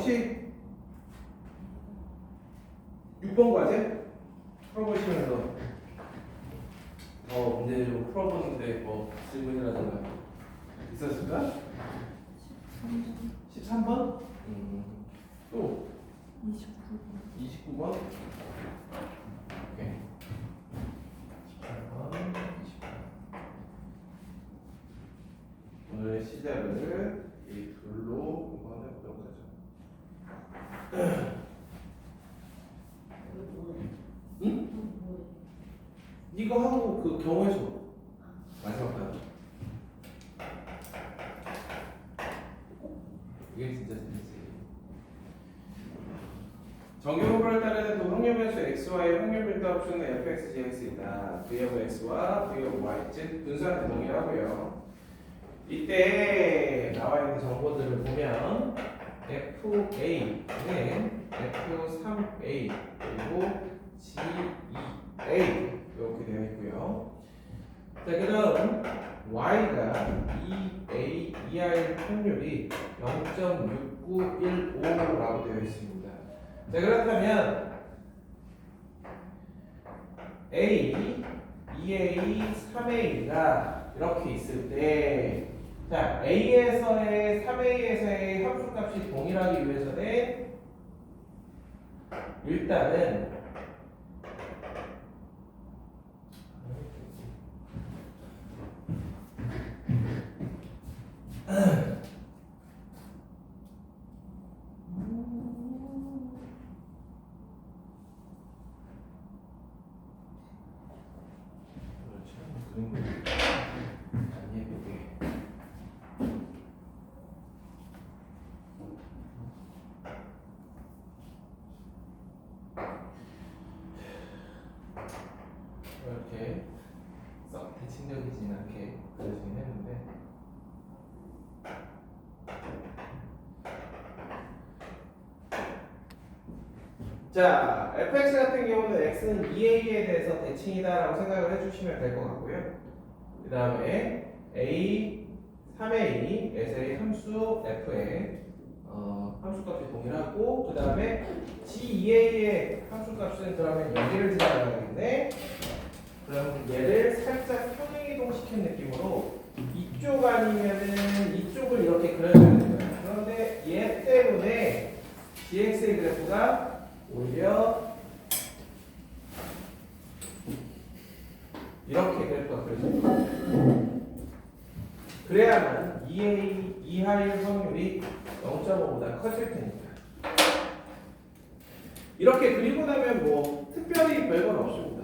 혹시 6번 과제 풀어보시면서 문제 좀 풀어보는데 뭐 질문이라든가 있었을까? 13번? 또 29번? 오케이. 18번, 28번. 오늘의 시작을 이 둘로 한번 해보도록 하죠. 응? 이거 하고 그 경우에서 마지막 단 이게 진짜 재밌어요. 정규분포를 따르는 두 확률변수 xy의 확률 빌드업 수는 fx, gx이다. v of x와 v of y, 즉 분수한테 동일하고요. 이때 나와 있는 정보들을 보면 FA는 F3A 그리고 G2A 이렇게 되어 있고요. 자, 그럼 Y가 2A, 2I의 확률이 0.6915라고 되어 있습니다. 자, 그렇다면 A, 2A, 3A가 이렇게 있을 때 자, A에서의 3A에서의 함수값이 동일하기 위해서는 일단은 이렇게 썩 대칭적이진 않게 그려지긴 했는데 자, fx 같은 경우는 x는 2a에 대해서 대칭이다라고 생각을 해주시면 될 것 같고요. 그 다음에 a, 3a에서의 함수 f의 함수값이 동일하고 그 다음에 g2a의 함수값은 그러면 여기를 지나가야겠네. 그럼 얘를 살짝 평행이동 시킨 느낌으로 이쪽 아니면은 이쪽을 이렇게 그려줘야 돼요. 그런데 얘 때문에 gx의 그래프가 오히려 이렇게 그래프가 그려집니다. 그래야만 2A 이하일 확률이 0.5보다 커질 테니까. 이렇게 그리고 나면 뭐 특별히 별건 없습니다.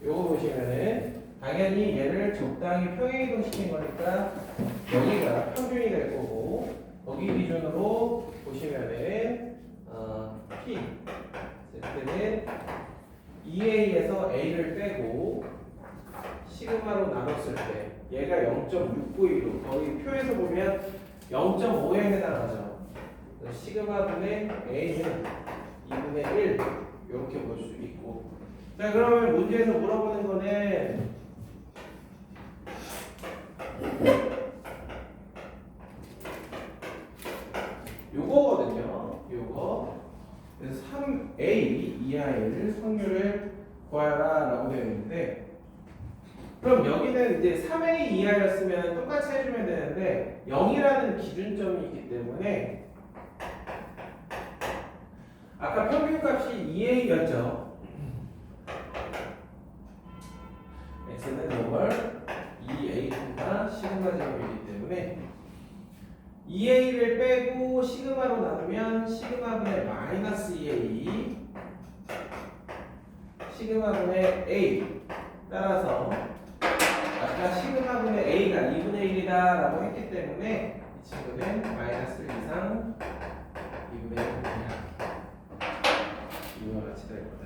요거 보시면은 당연히 얘를 적당히 평행이동 시킨 거니까 여기가 평균이 될 거고 거기 기준으로 보시면은 P Z는 2A에서 A를 빼고 시그마로 나눴을 때 얘가 0.692로 거의 표에서 보면 0.5에 해당하죠. 시그마 분의 A는 2분의 1 이렇게 볼 수 있고 자 그러면 문제에서 물어보는 거는 요거거든요. 요거 그래서 3A 이하의 확률을 구하라 라고 되어 있는데 그럼 여기는 이제 3A 이하였으면 똑같이 해주면 되는데 0이라는 기준점이 있기 때문에 아까 평균값이 2A였죠. x는 이걸 2A가 시그마 제곱이기 때문에 2A를 빼고 시그마로 나누면 시그마분의 마이너스 2A 시그마분의 A 따라서 아까 시그마분의 A가 2분의 1이다 라고 했기 때문에 이 친구는 마이너스 1 이상 2분의 1입니다. 이거와 같이 될 거다.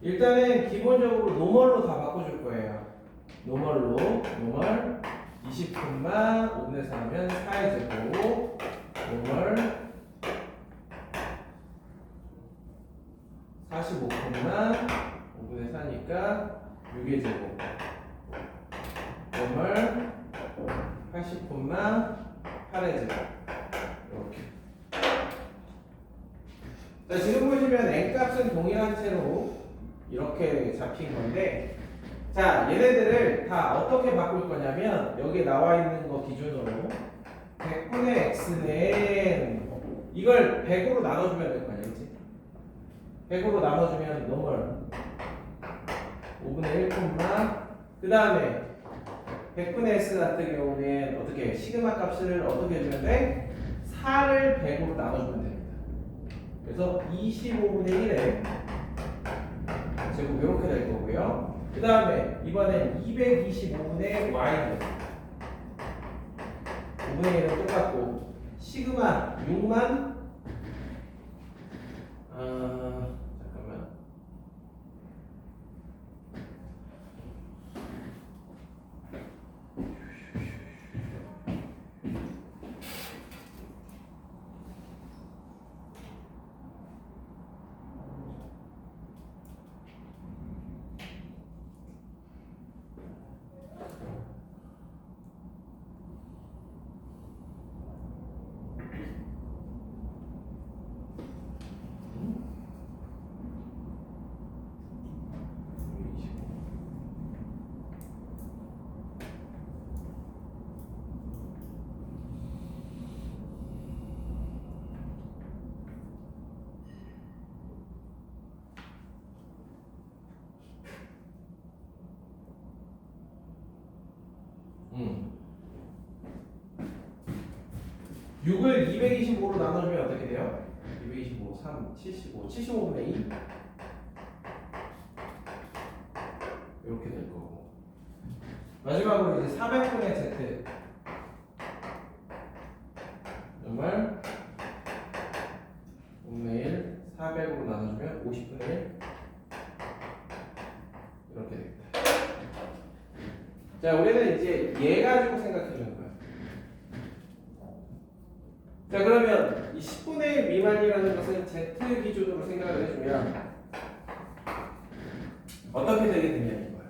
일단은 기본적으로 노멀로 다 바꿔줄 거예요. 노멀 20콤마 5분의 4면 4의 제곱 노멀 45콤마 5분의 4니까 6의 제곱 노멀 80콤마 8의 제곱 이렇게. 자, 지금 보시면 n값은 동일한 채로 이렇게 잡힌 건데, 자, 얘네들을 다 어떻게 바꿀 거냐면 여기 나와 있는 거 기준으로 100분의 x는 이걸 100으로 나눠주면 될 거 아니야, 그치? 100으로 나눠주면 노멀 5분의 1 그 다음에 100분의 x 같은 경우는 어떻게 시그마 값을 어떻게 해주면 돼? 4를 100으로 나눠주면 됩니다. 그래서 25분의 1에 제곱 이렇게 될 거고요. 그 다음에 이번엔 225분의 y는 5분의 1은 똑같고 시그마 6만 잠깐만 음. 6을 225로 나눠주면 어떻게 돼요? 225, 3, 75, 75분의 2 이렇게 될 거고, 마지막으로 이제 400분의 z 정말 5분의 1 400으로 나눠주면 50분의 1 이렇게 됩니다. 자, 우리는 이제 얘 가지고 생각해 주는 거야. 자, 그러면 이 10분의 1 미만이라는 것은 z 기준으로 생각을 해주면 어떻게 되게 되냐 이거야.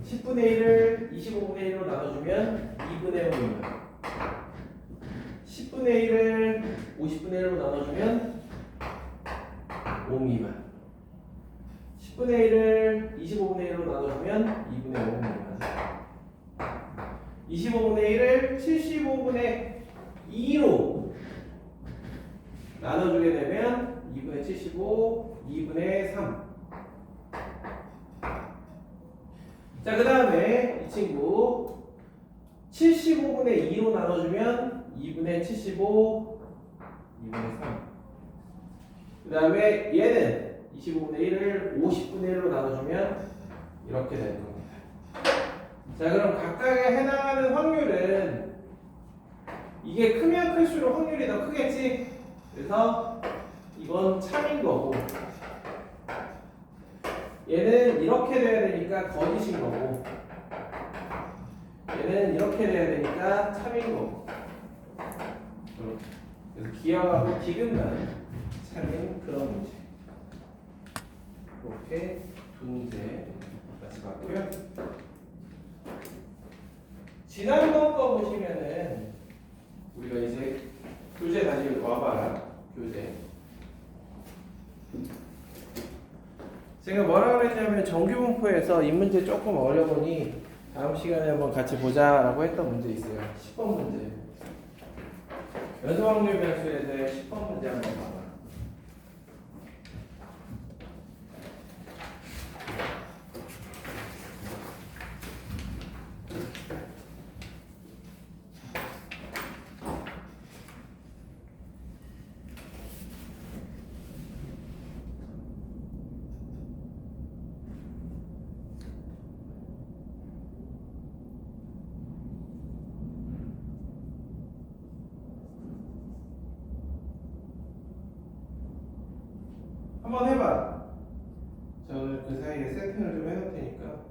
10분의 1을 25분의 1로 나눠주면 2분의 5 미만, 10분의 1을 50분의 1로 나눠주면 5 미만, 10분의 1을 25분의 1로 나눠주면 2분의 5 미만, 25분의 1을 75분의 2로 나눠주게 되면 2분의 75, 2분의 3. 자, 그 다음에 이 친구 75분의 2로 나눠주면 2분의 75, 2분의 3. 그 다음에 얘는 25분의 1을 50분의 1로 나눠주면 이렇게 될 겁니다. 자, 그럼 각각에 해당하는 확률은 이게 크면 클수록 확률이 더 크겠지? 그래서 이건 참인 거고, 얘는 이렇게 돼야 되니까 거짓인 거고, 얘는 이렇게 돼야 되니까 참인 거고. 그래서 기하하고 디귿만 참인 그런 문제. 이렇게 두 문제 같이 봤고요. 지난번 거 보시면은 우리가 이제 교재 다시 와봐라. 교재. 제가 뭐라 그랬냐면 정규분포에서 이 문제 조금 어려보니 다음 시간에 한번 같이 보자라고 했던 문제 있어요. 10번 문제. 연소 확률 변수에 대해 10번 문제 한번 봐봐. 한번 해봐. 저는 그새 표현을 좀 해놓을 테니까.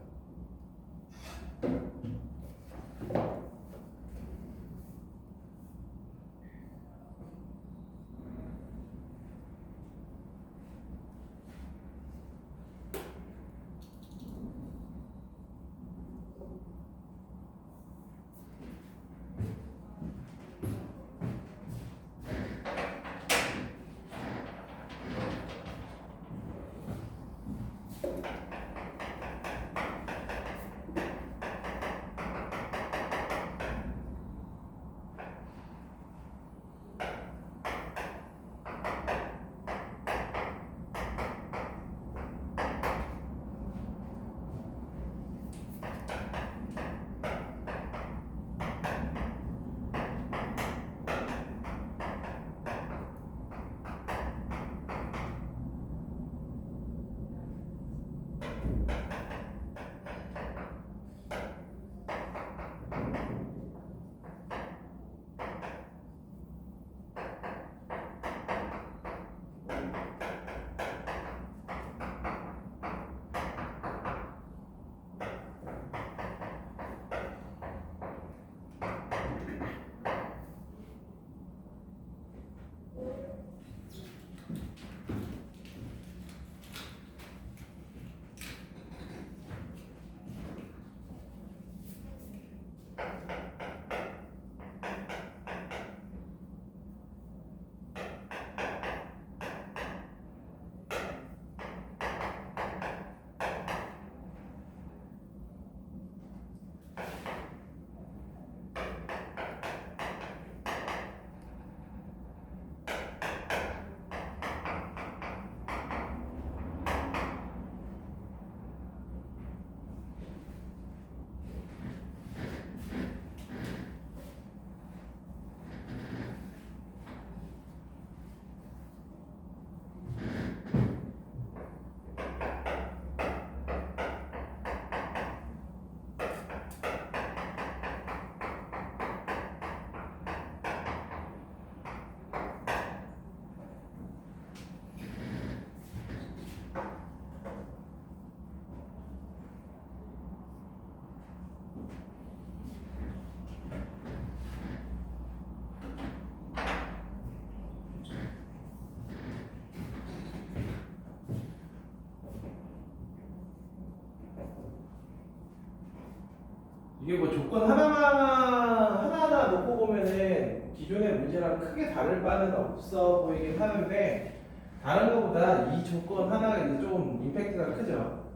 이게 뭐 조건 하나하나 놓고 보면은 기존의 문제랑 크게 다를 바는 없어 보이긴 하는데, 다른 것보다 이 조건 하나가 이제 좀 임팩트가 크죠.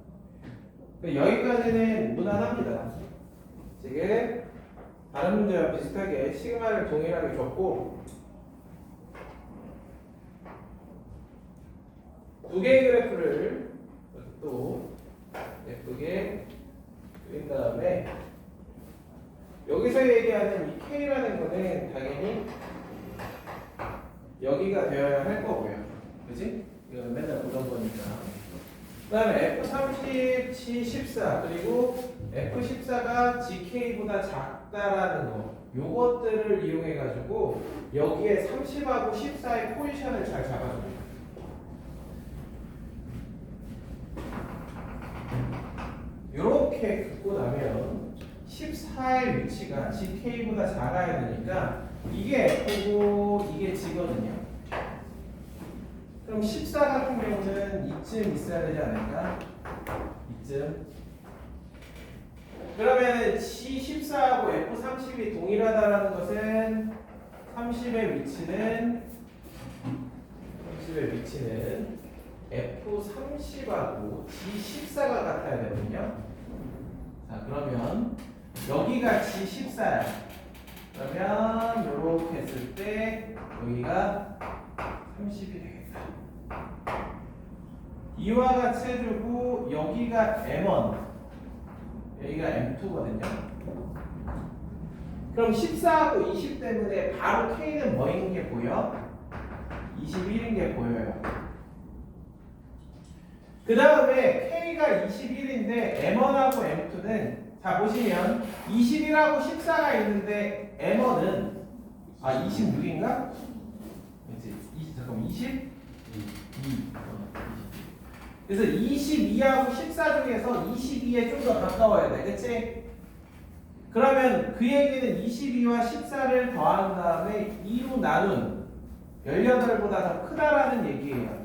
여기까지는 무난합니다. 지금 다른 문제와 비슷하게 시그마를 동일하게 줬고, 두 개의 그래프를 또 예쁘게 그린 다음에, 여기서 얘기하는 이 K라는 거는 당연히 여기가 되어야 할 거고요. 그치? 이건 맨날 보던 거니까. 그 다음에 F30, G14, 그리고 F14가 GK보다 작다라는 거, 요것들을 이용해가지고 여기에 30하고 14의 포지션을 잘 잡아줍니다. 이렇게 긋고 나면 14의 위치가 GK보다 작아야 되니까 이게 F고 이게 G거든요. 그럼 14 같은 경우는 이쯤 있어야 되지 않을까? 이쯤. 그러면 G14하고 F30이 동일하다라는 것은 30의 위치는 F30하고 G14가 같아야 되거든요. 자, 그러면 여기가 G14야. 그러면 이렇게 했을 때 여기가 30이 되겠다. 이와 같이 해주고 여기가 M1, 여기가 M2거든요. 그럼 14하고 20 때문에 바로 K는 뭐인 게 보여? 21인 게 보여요. 그 다음에 K가 21인데 M1하고 M2는, 자 보시면 21하고 14가 있는데 M1은 26인가? 잠깐만 20? 2. 그래서 22하고 14 중에서 22에 좀 더 가까워야 돼. 그치? 그러면 그 얘기는 22와 14를 더한 다음에 2로 나눈 18보다 더 크다라는 얘기예요.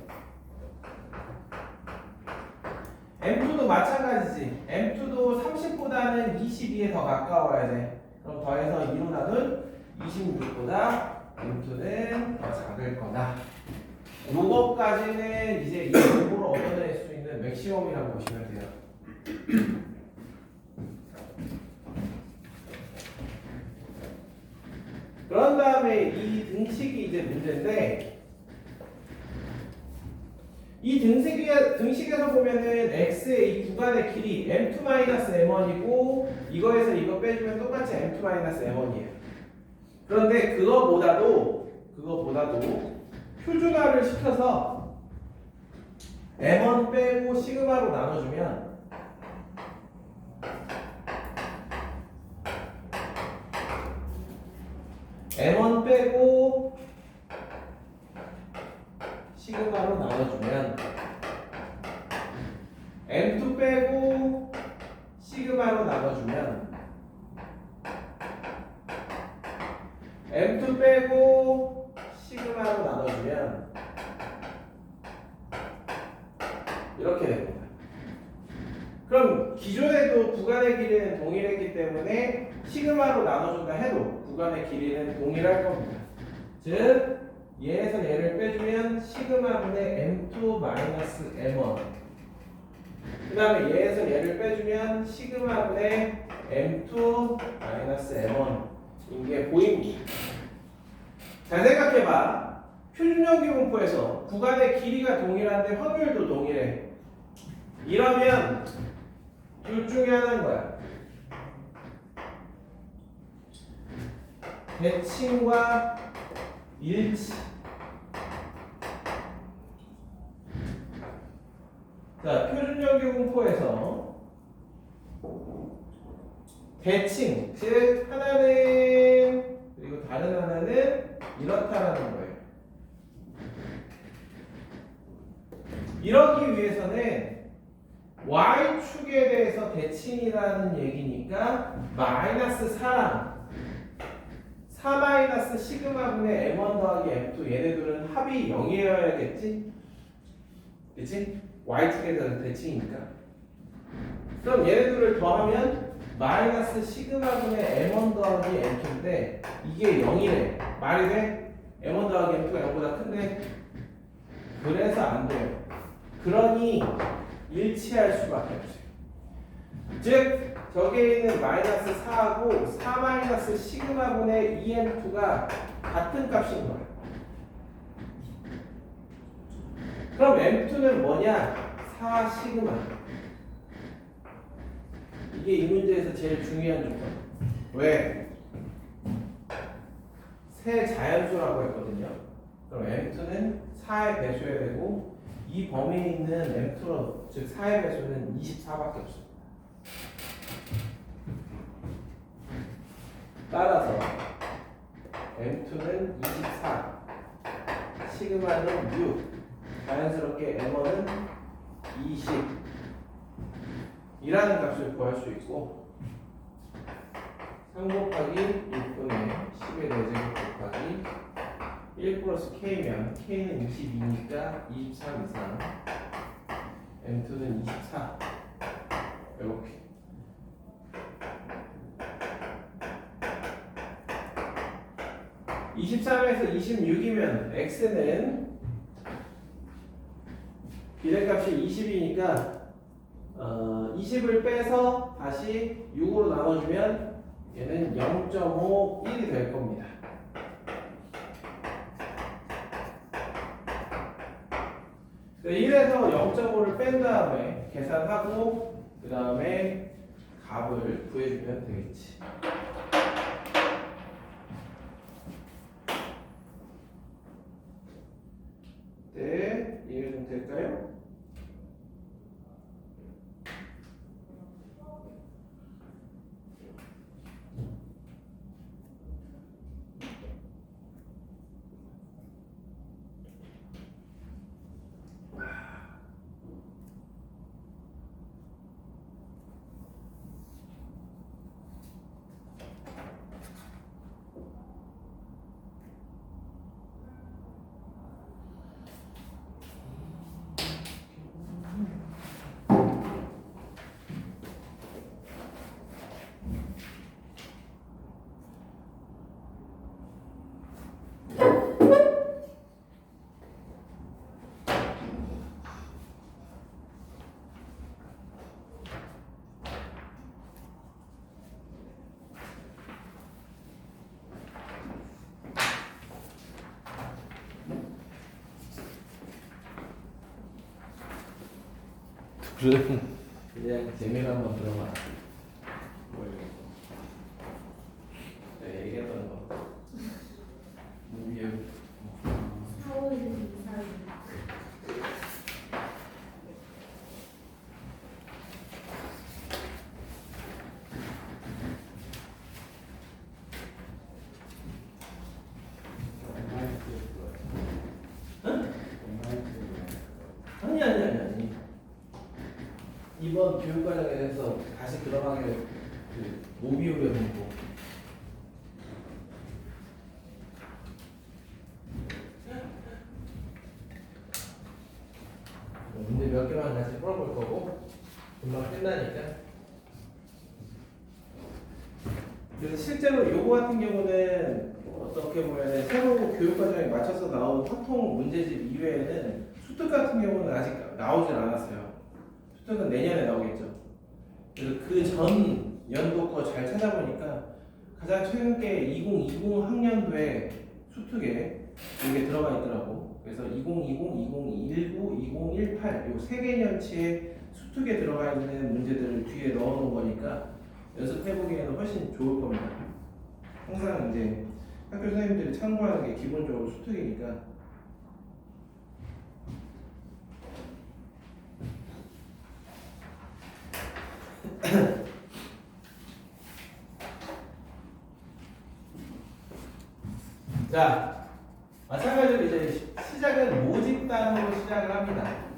M2도 마찬가지지. M2도 30보다는 22에 더 가까워야 돼. 그럼 더해서 2로 나눈 26보다 M2는 더 작을 거다. 요거까지는 이제 이 공부를 얻어낼 수 있는 맥시멈이라고 보시면 돼요. 그런 다음에 이 등식이 이제 문제인데, 이 등식에서 보면은 x의 이 구간의 길이 m2-m1이고 이거에서 이거 빼주면 똑같이 m2-m1이에요. 그런데 그거보다도 표준화를 시켜서 m1 빼고 시그마로 나눠주면 m1 빼고 시그마로 나눠주면 m2 빼고 시그마로 나눠주면 m2 빼고 시그마로 나눠주면 이렇게 됩니다. 그럼 기존에도 구간의 길이는 동일했기 때문에 시그마로 나눠준다 해도 구간의 길이는 동일할 겁니다. 즉 얘에서 얘를 빼주면 시그마분의 m2-m1 그 다음에 얘에서 얘를 빼주면 시그마분의 m2-m1 이게 보입니다. 잘 생각해봐. 표준연기 분포에서 구간의 길이가 동일한데 확률도 동일해. 이러면 둘 중에 하나인 거야. 대칭과 일치. 자, 표준연기 분포에서 대칭, 즉 하나는 그리고 다른 하나는 이렇다라는 거예요. 이러기 위해서는 y축에 대해서 대칭이라는 얘기니까 마이너스 4랑 4 마이너스 시그마분의 m1 더하기 m2 얘네들은 합이 0이어야겠지? 그치? y축에 대해서 대칭이니까. 그럼 얘네들을 더하면 마이너스 시그마분의 m1 더하기 m2인데 이게 0이래. 말이 돼? m1 더하기 m2가 0보다 큰데? 그래서 안 돼요. 그러니 일치할 수밖에 없어요. 즉 저기에 있는 마이너스 4하고 4 마이너스 시그마분의 2m2가 같은 값인 거예요. 그럼 m2는 뭐냐? 4 시그마. 이게 이 문제에서 제일 중요한 조건. 왜? 세 자연수라고 했거든요. 그럼 m2는 4의 배수여야 되고 이 범위에 있는 m2로 즉 4의 배수는 24밖에 없어요. 따라서 m2는 24, 시그마는 6, 자연스럽게 m1은 20 이라는 값을 구할 수 있고 3 곱하기 6분의 10의 4제곱 곱하기 1 플러스 k면 k는 22니까 23 이상 m2는 24 이렇게 23에서 26이면 x는 비례값이 20이니까 20을 빼서 다시 6으로 나눠주면 얘는 0.51이 될 겁니다. 이래서 0.5를 뺀 다음에 계산하고 그 다음에 값을 구해주면 되겠지. 네, 이해 좀 될까요? 그래. 그냥 재미로 한번 들어봐. 네, 얘기했던 거. 무비유. 4월 24일. 아니. 이번 교육 과정에 대해서 다시 들어가게 그 모비우의 공부. 문제 몇 개만 같이 풀어볼 거고 금방 끝나니까. 그래서 실제로 요거 같은 경우는 어떻게 보면 새로 교육 과정에 맞춰서 나온 화통 문제집 이외에는 수특 같은 경우는 아직 나오질 않았어요. 수특은 내년에 나오겠죠. 그래서 그 전 연도 거 잘 찾아보니까 가장 최근 게 2020 학년도에 수특에 이게 들어가 있더라고. 그래서 2020, 2019, 2018 요 세 개년치의 수특에 들어가 있는 문제들을 뒤에 넣어놓은 거니까 연습해보기에는 훨씬 좋을 겁니다. 항상 이제 학교 선생님들이 참고하는 게 기본적으로 수특이니까. 자, 마찬가지로 이제 시작은 모집단으로 시작을 합니다.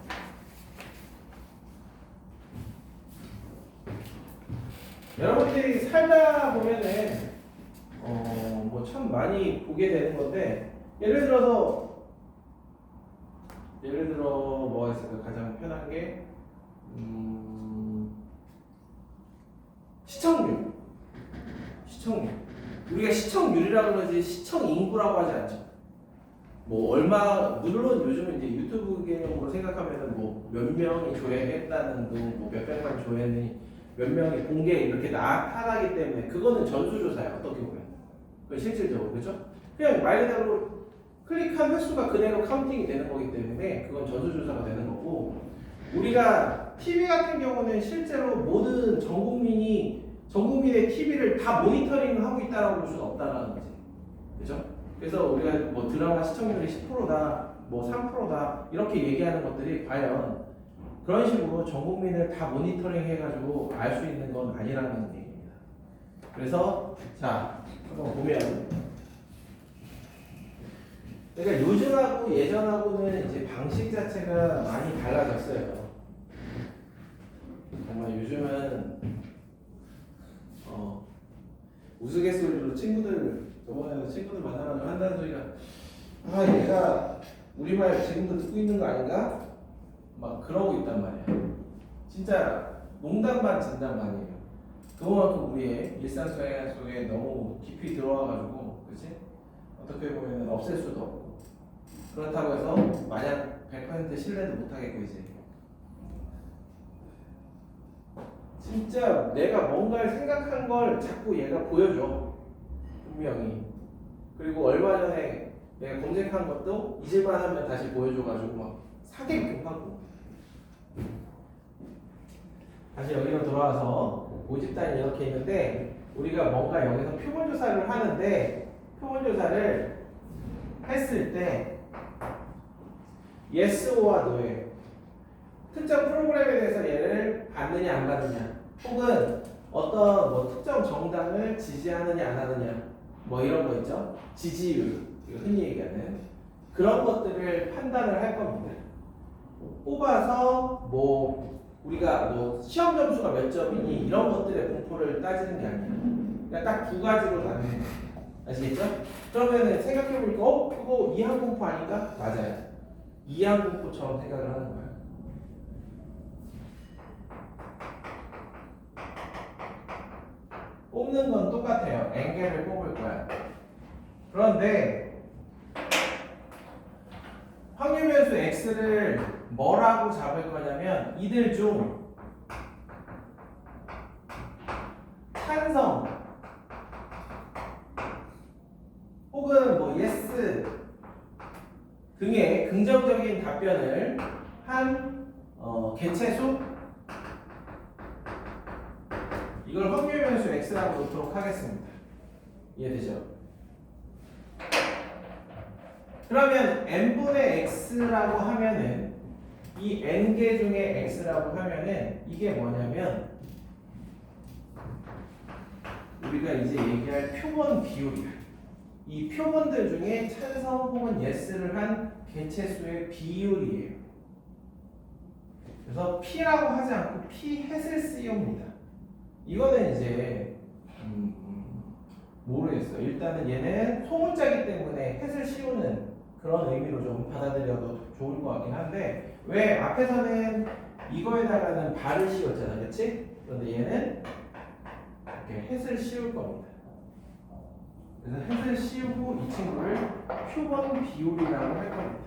여러분들이 살다 보면은 뭐 참 많이 보게 되는 건데 예를 들어 뭐가 있을까? 가장 편한 게 시청률. 우리가 시청률이라고 그러지 시청 인구라고 하지 않죠. 뭐 얼마 물론 요즘은 이제 유튜브 개념으로 생각하면은 뭐 몇 명이 조회했다는 둥, 뭐 몇백만 조회니 몇 명이 공개 이렇게 나타나기 때문에 그거는 전수조사야 어떻게 보면. 그 실질적으로 그렇죠? 그냥 말 그대로 클릭한 횟수가 그대로 카운팅이 되는 거기 때문에 그건 전수조사가 되는 거고 우리가 TV 같은 경우는 실제로 모든 전 국민의 TV를 다 모니터링하고 있다라고 볼 수는 없다라는 거지. 그죠? 그래서 우리가 뭐 드라마 시청률이 10%다, 뭐 3%다 이렇게 얘기하는 것들이 과연 그런 식으로 전 국민을 다 모니터링 해가지고 알 수 있는 건 아니라는 얘기입니다. 그래서 자 한번 보면 그러니까 요즘하고 예전하고는 이제 방식 자체가 많이 달라졌어요. 정말 요즘은 우스갯소리로 저번에 친구들 만나가지고 한다는 소리가 얘가 우리말 지금도 듣고 있는 거 아닌가? 막 그러고 있단 말이야. 진짜 농담 반 진담 반이에요. 그만큼 우리의 일상 속에 너무 깊이 들어와가지고 그치? 어떻게 보면 없앨 수도 없고 그렇다고 해서 마냥 100% 신뢰도 못하겠고 이제 진짜 내가 뭔가를 생각한 걸 자꾸 얘가 보여줘 분명히. 그리고 얼마 전에 내가 검색한 것도 잊을만 하면 다시 보여줘가지고 막 사기끔 하고. 다시 여기로 돌아와서 모집단이 이렇게 있는데 우리가 뭔가 여기서 표본조사를 하는데 표본조사를 했을 때 yes or no예요. 특정 프로그램에 대해서 얘를 받느냐 안 받느냐 혹은 어떤 뭐 특정 정당을 지지하느냐 안 하느냐 뭐 이런 거 있죠. 지지율 흔히 얘기하는 그런 것들을 판단을 할 겁니다. 뽑아서 뭐 우리가 뭐 시험 점수가 몇 점이니 이런 것들의 공포를 따지는 게 아니라 그냥 딱 두 가지로 나누는 거예요. 아시겠죠? 그러면은 생각해보니까 그거 이항 공포 아닌가? 맞아요. 이항 공포처럼 생각을 하는 거예요. 뽑는 건 똑같아요. N개를 뽑을 거야. 그런데 확률변수 X를 뭐라고 잡을 거냐면 이들 중 찬성 혹은 뭐 yes 등의 긍정적인 답변을 한 개체수 이걸 확률 변수 x라고 놓도록 하겠습니다. 이해되죠? 그러면 n분의 x라고 하면은 이 n개 중에 x라고 하면은 이게 뭐냐면 우리가 이제 얘기할 표본 비율이야. 이 표본들 중에 찬성 혹은 yes를 한 개체수의 비율이에요. 그래서 p라고 하지 않고 p 햇을 쓰입니다. 이거는 이제 모르겠어요. 일단은 얘는 소문자이기 때문에 햇을 씌우는 그런 의미로 좀 받아들여도 좋을 것 같긴 한데 왜 앞에서는 이거에다가는 발을 씌웠잖아, 그렇지? 그런데 얘는 이렇게 햇을 씌울 겁니다. 그래서 햇을 씌우고 이 친구를 표본 비율이라고 할 겁니다.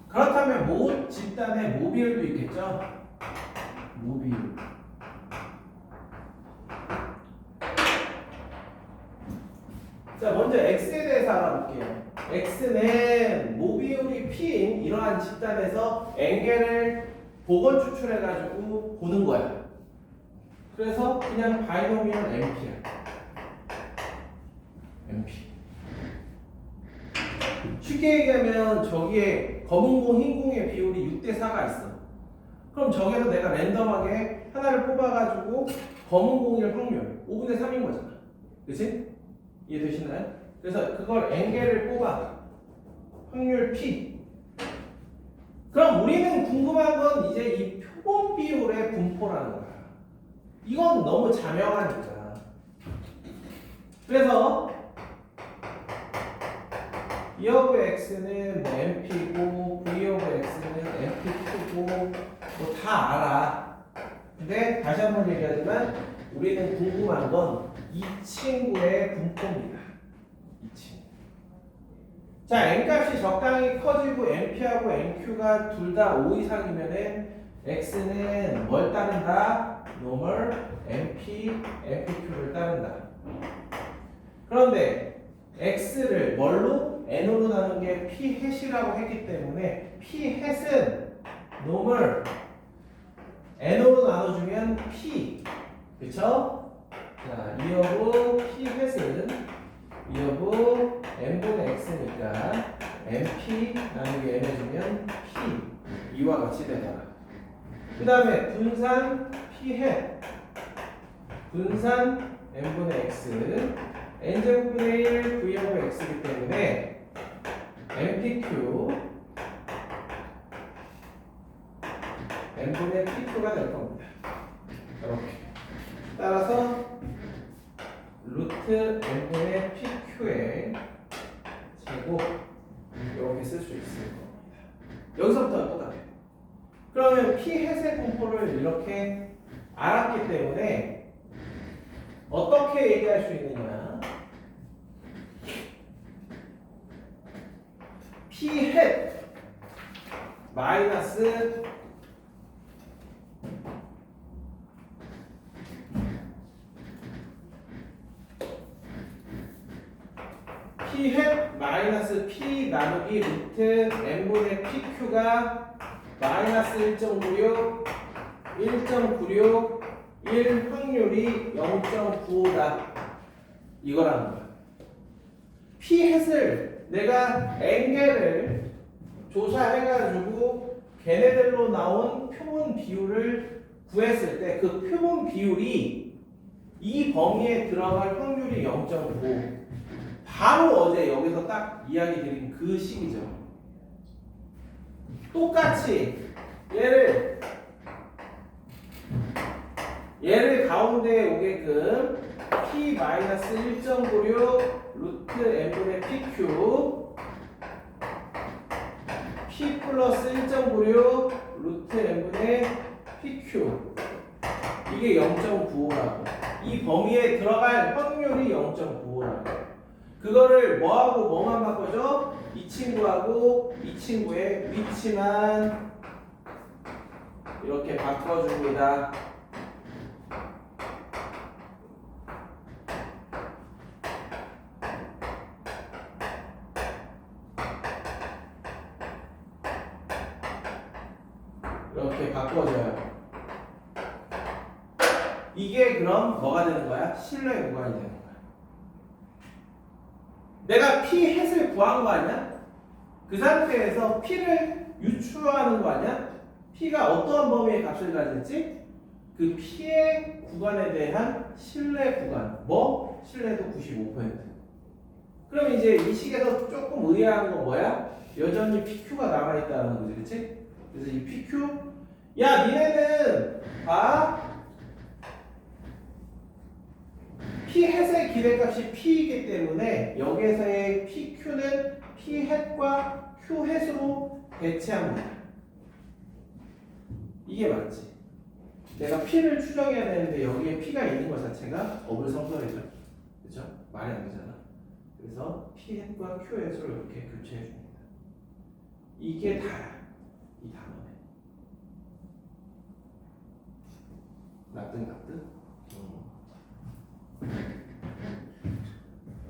그렇다면 모 집단의 모비율도 있겠죠? 모비율. 자, 먼저 x에 대해서 알아볼게요. x는 모비율이 p인 이러한 집단에서 n개를 복원 추출해가지고 보는 거야. 그래서 그냥 바이노미얼 np야. np. 쉽게 얘기하면 저기에 검은 공, 흰 공의 비율이 6대4가 있어. 그럼 저기에서 내가 랜덤하게 하나를 뽑아가지고 검은 공일 확률 5분의 3인 거잖아. 그치? 이해되시나요? 그래서 그걸 n개를 뽑아. 확률 p. 그럼 우리는 궁금한 건 이제 이 표본 비율의 분포라는 거야. 이건 너무 자명하니까. 그래서 E of x는 뭐 np고 v of x는 np2고 뭐 다 알아. 근데 다시 한번 얘기하지만 우리는 궁금한 건 이 친구의 분포입니다. 이 친구. 자, n값이 적당히 커지고 np하고 nq가 둘 다 5 이상이면은 x는 뭘 따른다? normal, np, npq를 따른다. 그런데 x를 뭘로? n으로 나눈 게 p 햇이라고 했기 때문에 p 햇은 normal, n으로 나눠주면 p. 그쵸? 자, E of p 햇은 E of n분의 x니까 np 나누기 n 해주면 p. 이와 같이 되잖아. 그 다음에 분산 p 햇 분산 n분의 x n제곱분의 1 v of x이기 때문에 npq n분의 pq가 될 겁니다. 이렇게 따라서 루트 n분의 pq의 제곱 이렇게 쓸 수 있을 겁니다. 여기서부터는 똑같아요. 그러면 p 햇의 분포를 이렇게 알았기 때문에 어떻게 얘기할 수 있느냐? p 햇 마이너스 p 햇 마이너스 p 나누기 루트 n분의 pq가 마이너스 1.96 1.96 1 확률이 0.95다. 이거라는 거야. p 햇을 내가 n개를 조사해가지고 걔네들로 나온 표본 비율을 구했을 때 그 표본 비율이 이 범위에 들어갈 확률이 0.5. 바로 어제 여기서 딱 이야기 드린 그 식이죠. 똑같이 얘를 가운데에 오게끔 p-1.96 루트 n분의 pq p 플러스 1.96 루트 n분의 pq 이게 0.95라고. 이 범위에 들어갈 확률이 0.95라고. 그거를 뭐하고 뭐만 바꿔줘? 이 친구하고 이 친구의 위치만 이렇게 바꿔줍니다. 이렇게 바꿔줘요. 이게 그럼 뭐가 되는 거야? 신뢰 구간이 되는 거야. 내가 P 햇을 구한 거 아니야? 그 상태에서 P를 유추하는 거 아니야? P가 어떠한 범위의 값을 가질지 그 P의 구간에 대한 신뢰 구간. 뭐? 신뢰도 95%. 그럼 이제 이 식에서 조금 의아한 건 뭐야? 여전히 PQ가 남아있다는 거지, 그치? 그래서 이 PQ, 야, 니네는, P 햇의 기대값이 P이기 때문에 여기에서의 PQ는 P 햇과 Q 햇으로 대체합니다. 이게 맞지? 내가 P를 추정해야 되는데 여기에 P가 있는 것 자체가 어불성설이죠. 그죠? 말이 안 되잖아. 그래서 P 햇과 Q 햇으로 이렇게 교체해 줍니다. 이게 다야. 이 단어네. 납득.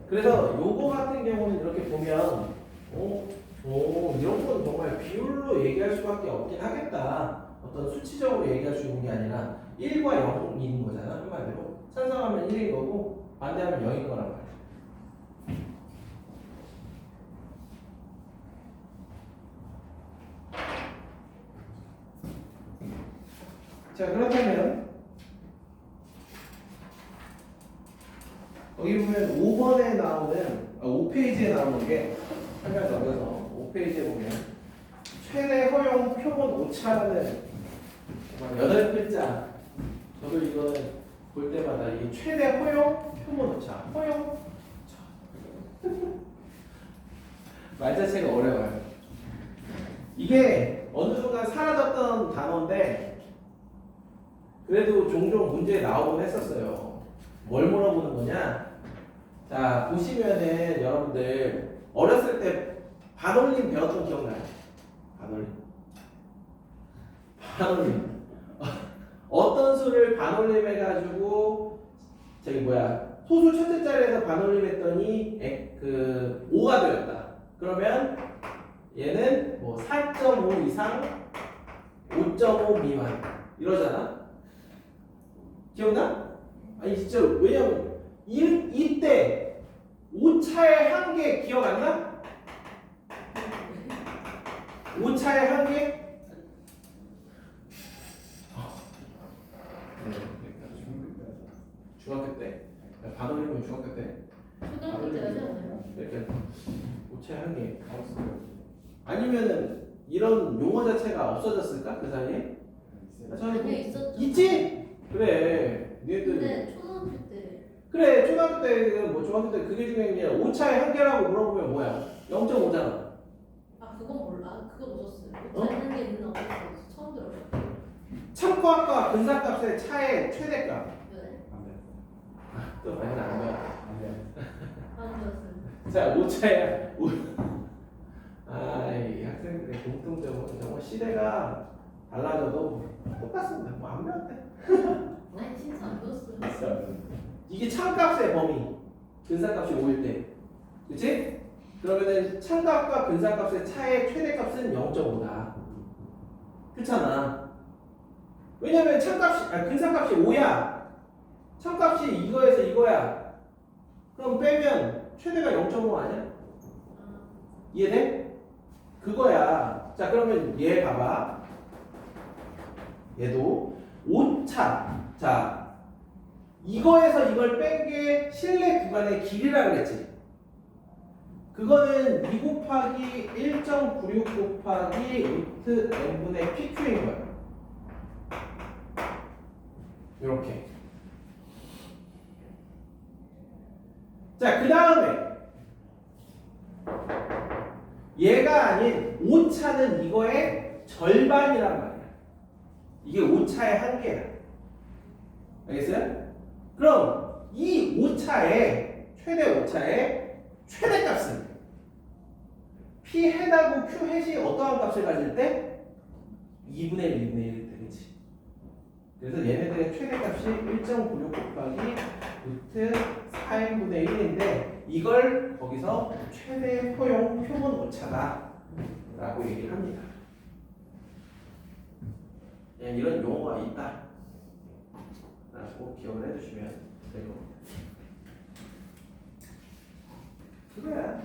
그래서 요거 같은 경우는 이렇게 보면 이런 건 정말 비율로 얘기할 수밖에 없긴 하겠다. 어떤 수치적으로 얘기할 수 있는 게 아니라 1과 0인 거잖아. 한마디로 찬성하면 1인 거고 반대하면 0인 거란 말이야. 자, 그렇다면 여기 보면 5번에 나오는 5페이지에 나오는 게 한 장 넘겨서 5페이지에 보면 최대 허용 표본 오차라는 8글자. 저도 이거는 볼 때마다 이 최대 허용 표본 오차. 허용 말 자체가 어려워요. 이게 어느 순간 사라졌던 단어인데 그래도 종종 문제에 나오곤 했었어요. 뭘 물어보는 거냐? 자, 보시면은 여러분들 어렸을 때 반올림 배웠던 기억나요? 반올림. 어떤 수를 반올림 해가지고 소수 첫째 자리에서 반올림 했더니 그 5가 되었다. 그러면 얘는 뭐 4.5 이상 5.5 미만 이러잖아. 기억나? 아니 진짜 왜냐면 이때 오차의 한계 기억 안 나? 오차의 한계? 중학교 때 반올림은 중학교 때 초등학교 때 하지 않아요? 그러니까 오차의 한계 아니면은 이런 용어 자체가 없어졌을까? 그 사이에? 아니 있었죠. 있지? 그래 니네들 근데 초등학교 때 그래 초등학교 때는 뭐 중학교 때 그게 중요한 게 아니라 오차의 한계라고 물어보면 뭐야? 0.5잖아. 그건 몰라. 그거 놓쳤어요. 어? 오차 있는 게 있는 없었어. 처음 들어요. 참고학과 근사값의 차의 최대값. 네. 또 많이 나오면 안 들었어요. 자 오차야. 이 학생들의 공통점은 정말 시대가 달라져도 똑같습니다. 뭐 안 배웠대. 아니 진짜 안 들었어요. 이게 참값의 범위. 근사값이 5일 때. 그치? 그러면은 참값과 근사값의 차의 최대값은 0.5다. 그렇잖아. 왜냐면 근사값이 5야. 참값이 이거에서 이거야. 그럼 빼면 최대가 0.5 아니야? 이해돼? 그거야. 자, 그러면 얘 봐봐. 얘도 오차. 자, 이거에서 이걸 뺀 게 실내 구간의 길이라고 그랬지. 그거는 2 곱하기 1.96 곱하기 루트 n분의 pq인 거야. 이렇게. 자, 그 다음에 얘가 아닌 오차는 이거의 절반이란 말이야. 이게 오차의 한계야. 알겠어요? 그럼 이 오차의 최대 오차의 최대값은 P 해하고 Q 해시 어떠한 값을 가질 때 2분의 1, 2분의 1이 되겠지. 그래서 얘네들의 최대값이 1.96 곱하기 루트 4n분의 1인데 이걸 거기서 최대 포용 표본 오차다 라고 얘기를 합니다. 이런 용어가 있다 라고 기억을 해주시면 될 겁니다. 그거야.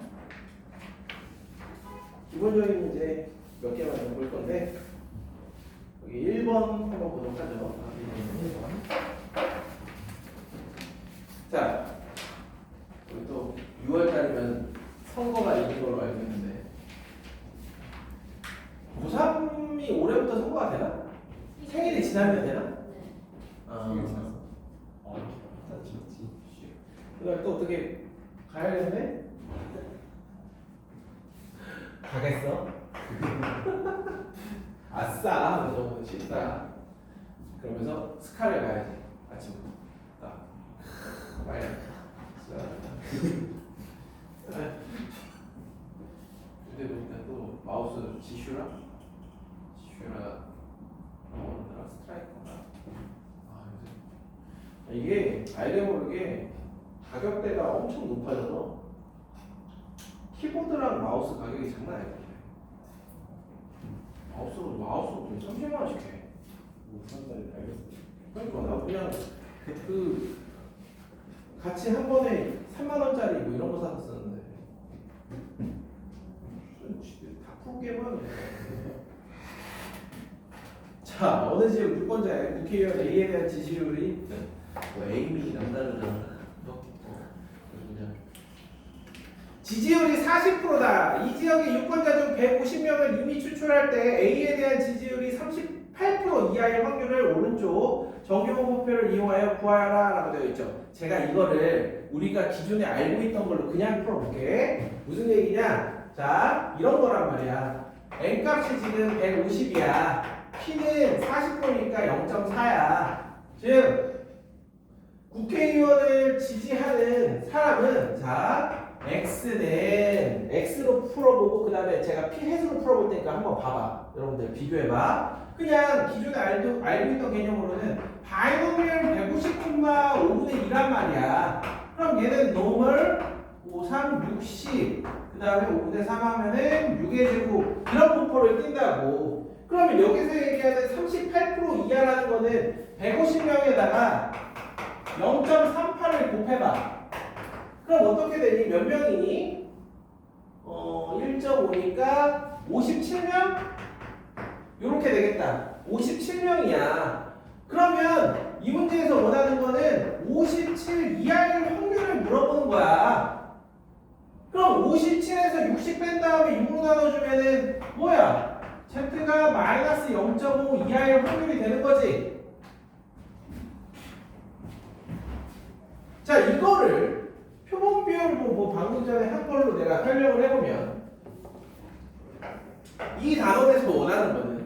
기본적인 문제 몇 개만 더 볼 건데 여기 1번 한번 보도록 하죠. 1번. 자, 우리 또 6월달이면 선거가 있는 걸로 알고 있는데 고3이 올해부터 선거가 되나? 생일이 지나면 되나? 네. 그날 또 어떻게 가야겠네? 가겠어? 아싸! 너무 쉽다. 그러면서 스카를 가야지. 아침부터. 딱. 말이야. 근데 보니까 또 마우스 지슈라 뭐더라? 스트라이커가. 요새 이게 알게 모르게 가격대가 엄청 높아져서 키보드랑 마우스 가격이 장난 아니야. 마우스로 30만 원씩 해. 그러니까 나 그냥 그 같이 한 번에 3만 원짜리 뭐 이런 거 사서 쓰는데 다 푸게만 해. 자, 어느 지역 유권자의 국회의원 A에 대한 지지율이 뭐 A미 남다르잖아. 지지율이 40%다. 이 지역의 유권자 중 150명을 이미 추출할 때 A에 대한 지지율이 38% 이하일 확률을 오른쪽 정규공표를 이용하여 구하라 라고 되어 있죠. 제가 이거를 우리가 기존에 알고 있던 걸로 그냥 풀어볼게. 무슨 얘기냐? 자, 이런 거란 말이야. N값이 지금 150이야. P는 40%니까 0.4야. 즉 국회의원을 지지하는 사람은 자 X는 X로 풀어보고 그 다음에 제가 P 해수로 풀어볼 테니까 한번 봐봐. 여러분들 비교해봐. 그냥 기존에 알고 있던 개념으로는 바이노미얼 150,5분의 2란 말이야. 그럼 얘는 노멀 5, 3, 60. 그 다음에 5분의 3 하면은 6의 제곱 이런 분포를 띈다고. 그러면 여기서 얘기하는 38% 이하라는 거는 150명에다가 0.38을 곱해봐. 그럼 어떻게 되니? 몇 명이니? 1.5니까 57명? 요렇게 되겠다. 57명이야. 그러면 이 문제에서 원하는 거는 57 이하일 확률을 물어보는 거야. 그럼 57에서 60 뺀 다음에 6으로 나눠주면은 뭐야? Z가 마이너스 0.5 이하일 확률이 되는 거지. 자, 이거를 표본 비율 뭐 방금 전에 한 걸로 내가 설명을 해보면 이 단원에서 원하는 거는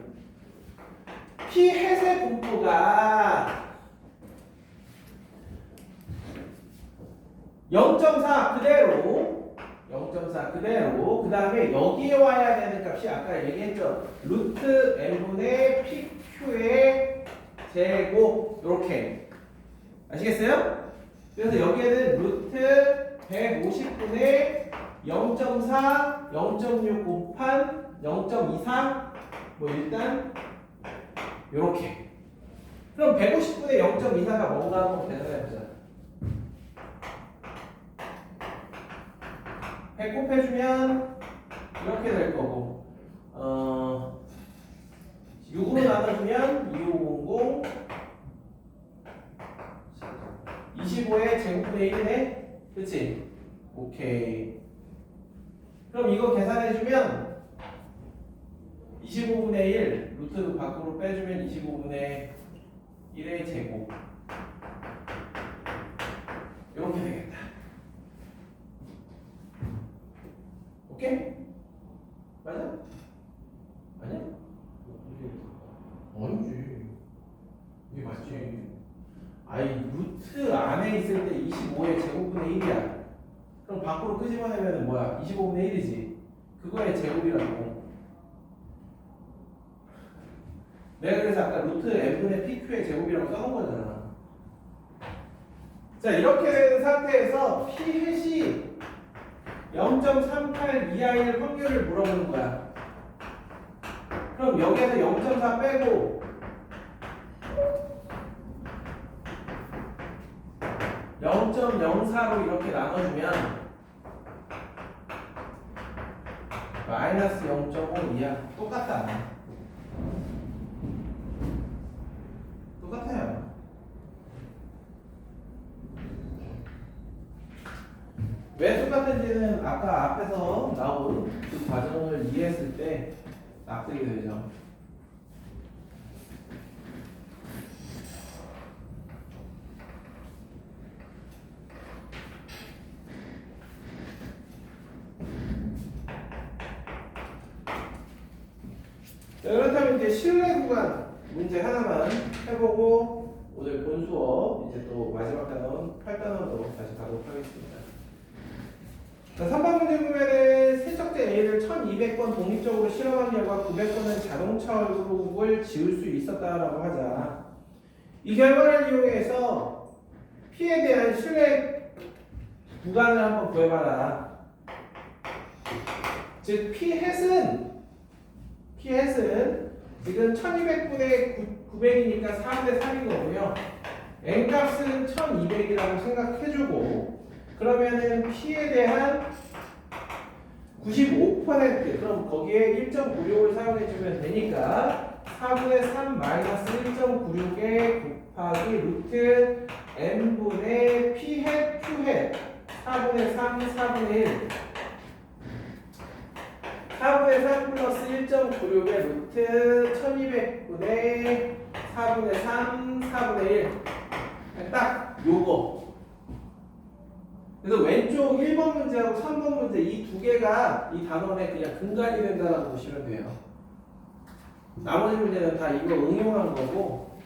P 해세 분포가 0.4 그대로 0.4 그대로 그 다음에 여기에 와야 되는 값이 아까 얘기했죠. 루트 n분의 pq의 제곱 요렇게 아시겠어요? 그래서 여기에는 루트 150분의 0.4 0.6 곱한 0.24 뭐 일단 요렇게. 그럼 150분의 0.24가 뭔가 한번 계산해보자. 100 곱해주면 이렇게 될 거고 6으로 나눠주면 2500 25의 제곱분의 1이네? 그치? 오케이. 그럼 이거 계산해주면 25분의 1 루트 밖으로 빼주면 25분의 1의 제곱 이렇게 되겠다. 오케이? 맞아? 아니야? 아니지. 이게 맞지. 아이 루트 안에 있을 때 25의 제곱분의 1이야. 그럼 밖으로 끄집어내면 뭐야? 25분의 1이지. 그거의 제곱이라고. 내가 그래서 아까 루트 n분의 pq의 제곱이라고 써놓은 거잖아. 자, 이렇게 된 상태에서 p 햇이 0.38 이하일 확률을 물어보는 거야. 그럼 여기에서 0.4 빼고 0.04로 이렇게 나눠주면 마이너스 0.52야. 똑같다. 똑같아요. 왜 똑같은지는 아까 앞에서 나온 그 과정을 이해했을 때 납득이 되죠. 자, 그렇다면 이제 실내 구간 문제 하나만 해보고 오늘 본 수업 이제 또 마지막 단원 8단원으로 다시 가도록 하겠습니다. 자, 3번 문제 보면은 세척제 A를 1200번 독립적으로 실험한 결과 900번은 자동차 얼굴을 지울 수 있었다라고 하자. 이 결과를 이용해서 P에 대한 실내 구간을 한번 구해봐라. 즉 P햇은 지금 1200분의 900이니까 4분의 3인 거고요. N값은 1200이라고 생각해주고 그러면은 P에 대한 95% 그럼 거기에 1.96을 사용해주면 되니까 4분의 3 마이너스 1.96에 곱하기 루트 n분의 P햇 Q햇 4분의 3 4분의 1 4분의 3 플러스 1.96의 루트 1200분의 4분의 3 4분의 1 딱 요거. 그래서 왼쪽 1번 문제하고 3번 문제 이 두 개가 이 단원의 그냥 근간이 된다고 보시면 돼요. 나머지 문제는 다 이거 응용한 거고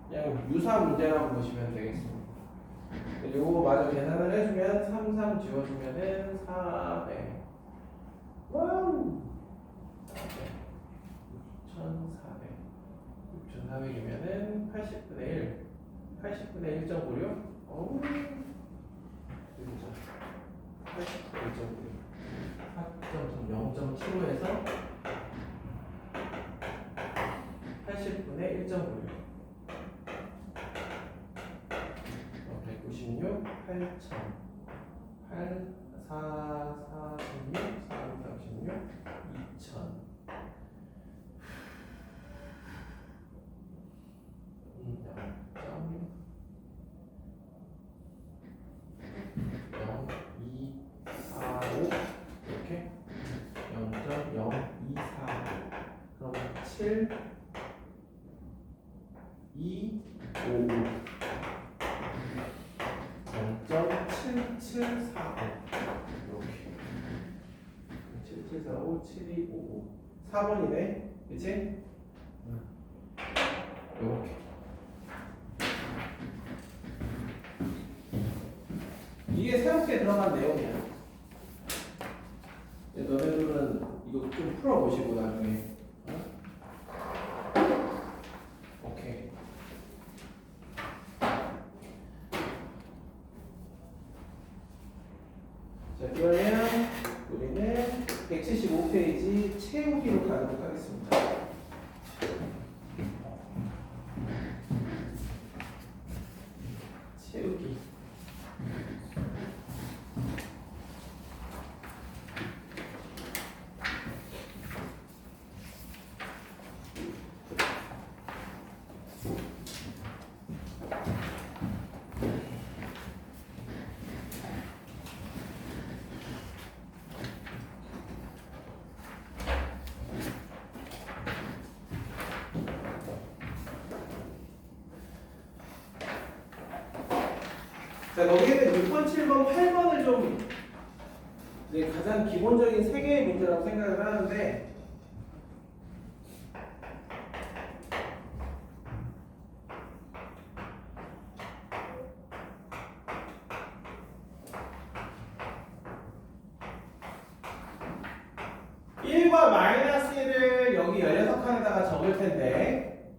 그냥 유사 문제라고 보시면 되겠습니다. 요거 마저 계산을 해주면 3, 3 지워주면은 400 와우 6,400 6,400이면은 80분의 1 80분의 1.96 어우 0.75에서 80분의 1.96 196 8,000 8 4 46 436 2000 0.0245 이렇게 0.0245 그럼 7 2 5 0.7745 이렇게 7745 7255 4번이네 그치? 이렇게 이게 새롭게 들어간 내용이야. 너네들은 이거 좀 풀어보시고 나중에 오케이. 자 그러면 우리는 175페이지 채우기로 가도록 하겠습니다. 채우기. 자, 거기에는 6번, 7번, 8번을 좀 이제 가장 기본적인 세 개의 문제라고 생각을 하는데 (1과) 마이너스 1을 여기 16칸에다가 적을 텐데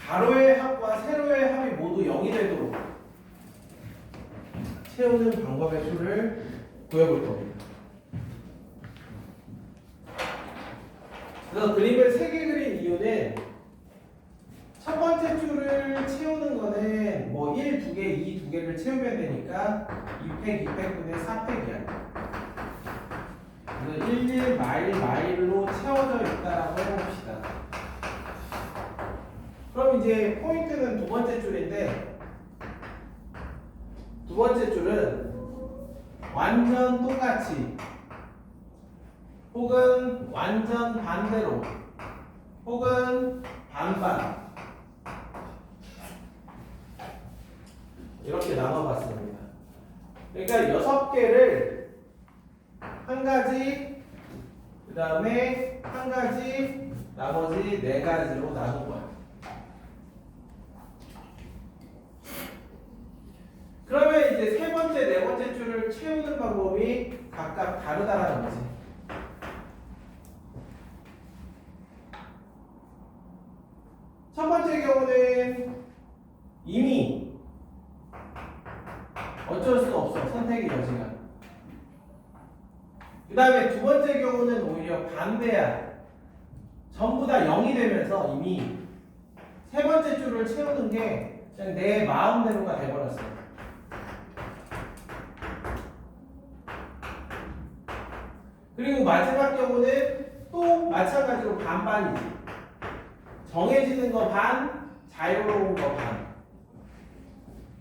가로의 합과 세로의 합이 모두 0이 되도록 채우는 방법의 수를 구해볼 겁니다. 그래서 그림을 3개 그린 이유는 첫 번째 줄을 채우는 거는 뭐 1, 2개, 2, 2개를 채우면 되니까 2팩, 2팩분의 4팩이야. 그래서 1, 마일로 채워져 있다라고 해봅시다. 그럼 이제 포인트는 두 번째 줄인데, 두 번째 줄은 완전 똑같이 혹은 완전 반대로 혹은 반반 이렇게 나눠봤습니다. 그러니까 6개를 한 가지, 그 다음에 한 가지, 나머지 4가지로 나눈 거야. 그러면 이제 세 번째, 네 번째 줄을 채우는 방법이 각각 다르다라는 거지. 첫 번째 경우는 이미 어쩔 수 없어. 선택의 여지가. 그 다음에 두 번째 경우는 오히려 반대야. 전부 다 0이 되면서 이미 세 번째 줄을 채우는 게 그냥 내 마음대로가 돼버렸어. 그리고 마지막 경우는 또 마찬가지로 반반이지. 정해지는 거 반, 자유로운 거 반.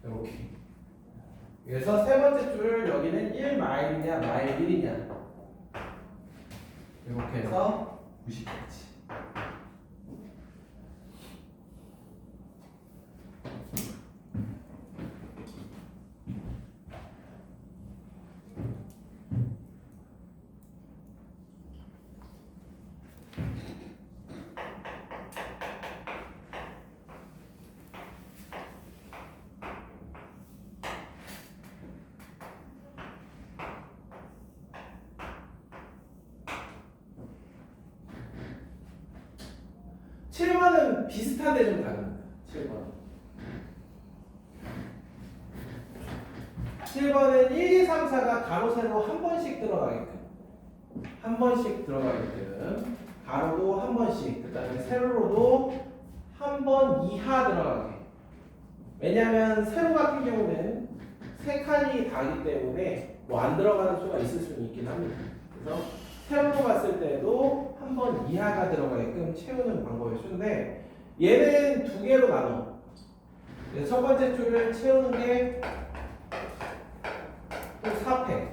이렇게. 그래서 세 번째 줄을 여기는 1마일이냐 마일 1이냐 이렇게 해서 무식했지. 는 비슷한데 좀 다릅니다. 7번은 1, 2, 3, 4가 가로 세로 한 번씩 들어가게끔 한 번씩 들어가게끔 가로도 한 번씩 그 다음에 세로로도 한 번 이하 들어가게. 왜냐하면 세로 같은 경우는 세 칸이 다기 때문에 뭐 안 들어가는 수가 있을 수는 있긴 합니다. 그래서 세로로 봤을 때도 한 번 이하가 들어가게끔 채우는 방법의 수인데 얘는 두 개로 나눠. 그래서 첫 번째 줄을 채우는 게 또 4팩.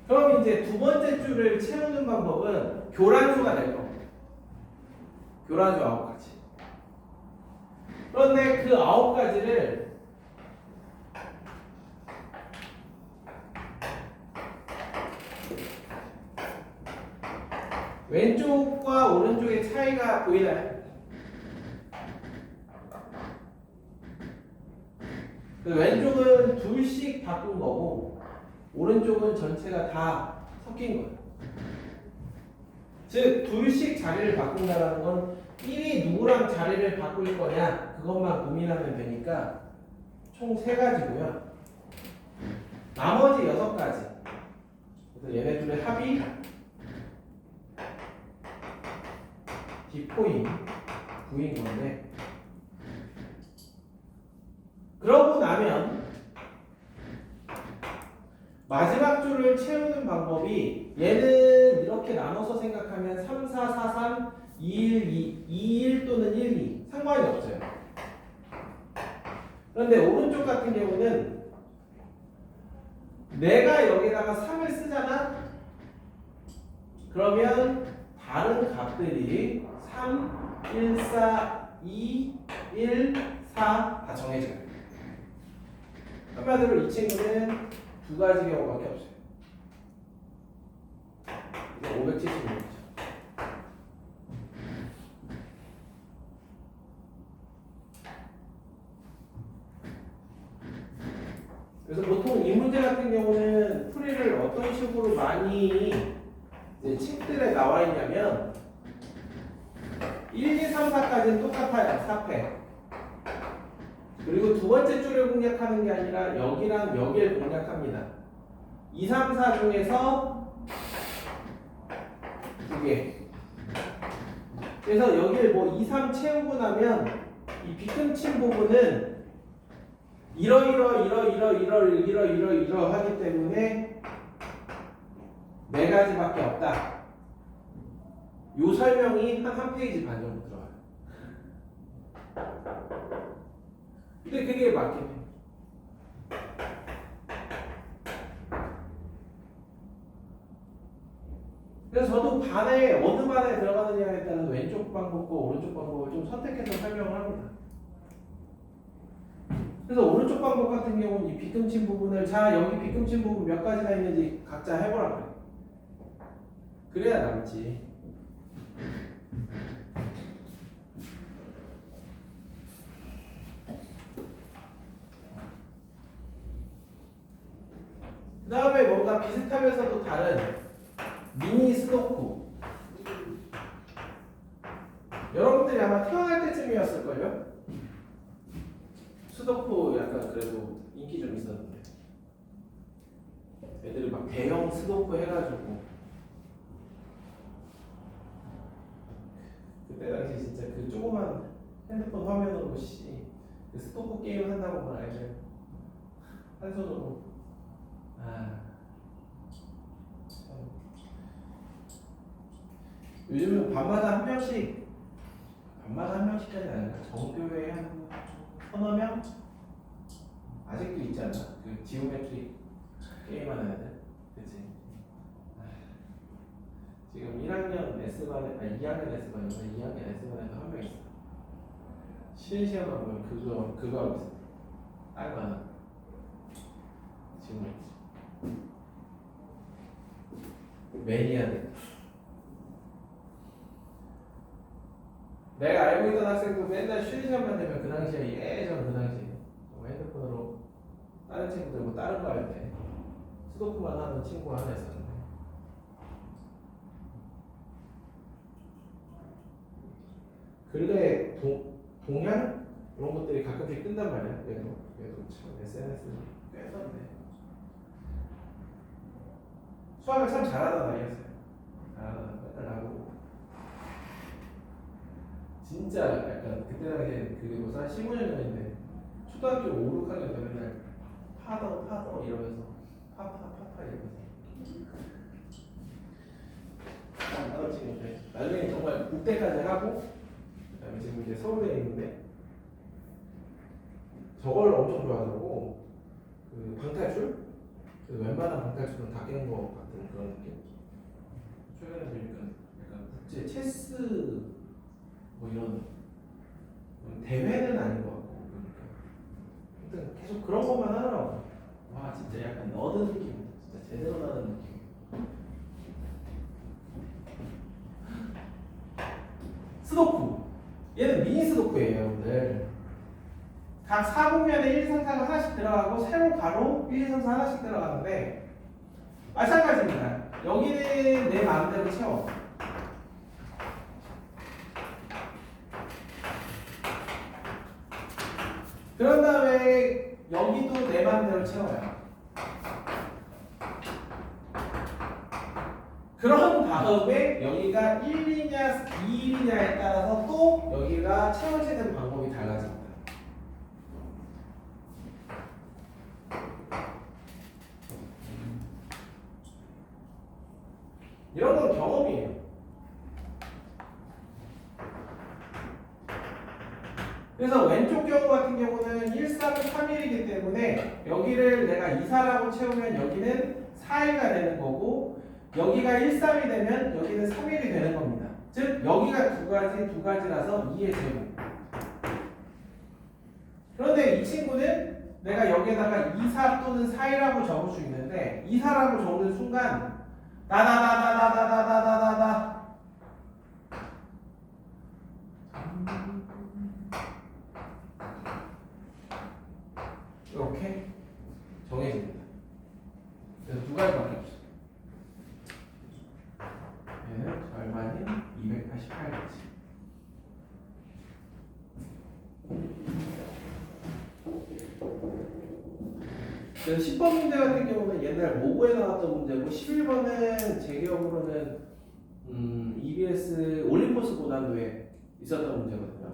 그럼 이제 두 번째 줄을 채우는 방법은 교란수가 될 겁니다. 교란수 9가지. 그런데 그 9가지를 왼쪽과 오른쪽의 차이가 보이나요? 그 왼쪽은 둘씩 바꾼 거고 오른쪽은 전체가 다 섞인 거예요. 즉 둘씩 자리를 바꾼다는 건 1이 누구랑 자리를 바꿀 거냐 그것만 고민하면 되니까 총 3가지고요. 나머지 6가지. 그래서 얘네들의 합이 D포인 9인 건데 그러고 나면 마지막 줄을 채우는 방법이 얘는 이렇게 나눠서 생각하면 3, 4, 4, 3, 2, 1, 2, 2, 1 또는 1, 2 상관이 없어요. 그런데 오른쪽 같은 경우는 내가 여기다가 3을 쓰잖아? 그러면 다른 값들이 3, 1, 4, 2, 1, 4 다 정해져요. 한마디로 이 친구는 2가지 경우밖에 없어요. 이제 576이죠. 그래서 보통 이 문제 같은 경우는 풀이를 어떤 식으로 많이 이제 책들에 나와 있냐면 1, 2, 3, 4까지는 똑같아요. 4팩. 그리고 두 번째 줄을 공략하는 게 아니라 여기랑 여기를 공략합니다. 2, 3, 4 중에서 2개. 그래서 여기를 뭐 2, 3 채우고 나면 이 빗금친 부분은 이러 하기 때문에 네 가지밖에 없다. 요 설명이 한 페이지 반 정도 들어가요. 근데 그게 맞긴 해. 그래서 저도 반에 어느 반에 들어가느냐에 따라서 왼쪽 방법과 오른쪽 방법을 좀 선택해서 설명을 합니다. 그래서 오른쪽 방법 같은 경우는 이 빗금친 부분을 자 여기 빗금친 부분 몇 가지나 있는지 각자 해보라 그래. 그래야 남지. 그 다음에 뭔가 비슷하면서도 다른 미니 스도쿠. 여러분들이 아마 태어날 때쯤이었을걸요? 스도쿠 약간 그래도 인기 좀 있었는데 애들이 막 대형 스도쿠 해가지고 그때 당시 진짜 그 조그만 핸드폰 화면으로 그 스토커 게임 한다고 막 애들 한 손으로 요즘은 밤마다 한 명씩까지 아니라 정교회 한 서너 명 아직도 있잖아. 그 지오메트리 게임하는 애들, 그치? 지금 1학년 S반에 2학년 S반인가 2학년 S반에도 한 명 있어. 쉬는 시간만 보면 그거 하고 있어. 딱 많아. 지금 매니아들. 내가 알고 있던 학생도 맨날 쉬는 시간만 되면 그 당시에 그 당시에 핸드폰으로 다른 친구들 뭐 다른 거 할 때 스도크만 하는 친구 하나 있었는데 근래 동향 이런 것들이 가끔씩 뜬단 말이야. 그래도 참 SNS 꽤 썼네. 수학을 참 잘하던 아이였어요. 맨날 하고 진짜 약간 그때 당시에 그게 뭐한 15년 전인데 초등학교 5, 6학년 때 맨날 파더 이러면서 파파 이러면서 파더 치는데 나중에 정말 국대까지 하고 그다음에 지금 이제 서울에 있는데 저걸 엄청 좋아하더라고. 그 방탈출? 그 웬만한 방탈출은 다 깨는 것 같은 그런 느낌. 최근에 보니까 약간 국제 체스 뭐 이런 대회는 아닌 것 같고 그러니까 하여튼 계속 그런 것만 하더라고. 와 진짜 약간 너드 느낌, 진짜 제대로 나는 느낌. 스도쿠. 얘는 미니 스도쿠예요, 여러분들. 각 사분면에 1, 2, 3, 4가 하나씩 들어가고 세로 가로 1, 2, 3, 4 하나씩 들어가는데 마찬가지입니다. 여기는 내 마음대로 채워. 그런 다음에 여기도 내 마음대로 채워요. 그런 다음에 여기가 1이냐 2이냐에 따라서 또 여기가 채워지는 방법이 달라집니다. 이런 건 경험이에요. 그래서 왼쪽 경우 같은 경우는 1, 3, 3일이기 때문에 여기를 내가 2, 4라고 채우면 여기는 4일가 되는 거고 여기가 1, 3이 되면 여기는 3일이 되는 겁니다. 즉 여기가 두 가지라서 2의 제곱. 그런데 이 친구는 내가 여기에다가 2, 4 또는 4이라고 적을 수 있는데 2, 4라고 적는 순간 나다다다다다다다다다 이렇게 정해집니다. 그래서 두 가지밖에 없어. 얘는 절반인 288가지. 그래서 10번 문제 같은 경우는 옛날 모고에 나왔던 문제고 11번은 제 기억으로는 이 EBS 올림포스 고난도에 있었던 문제거든요.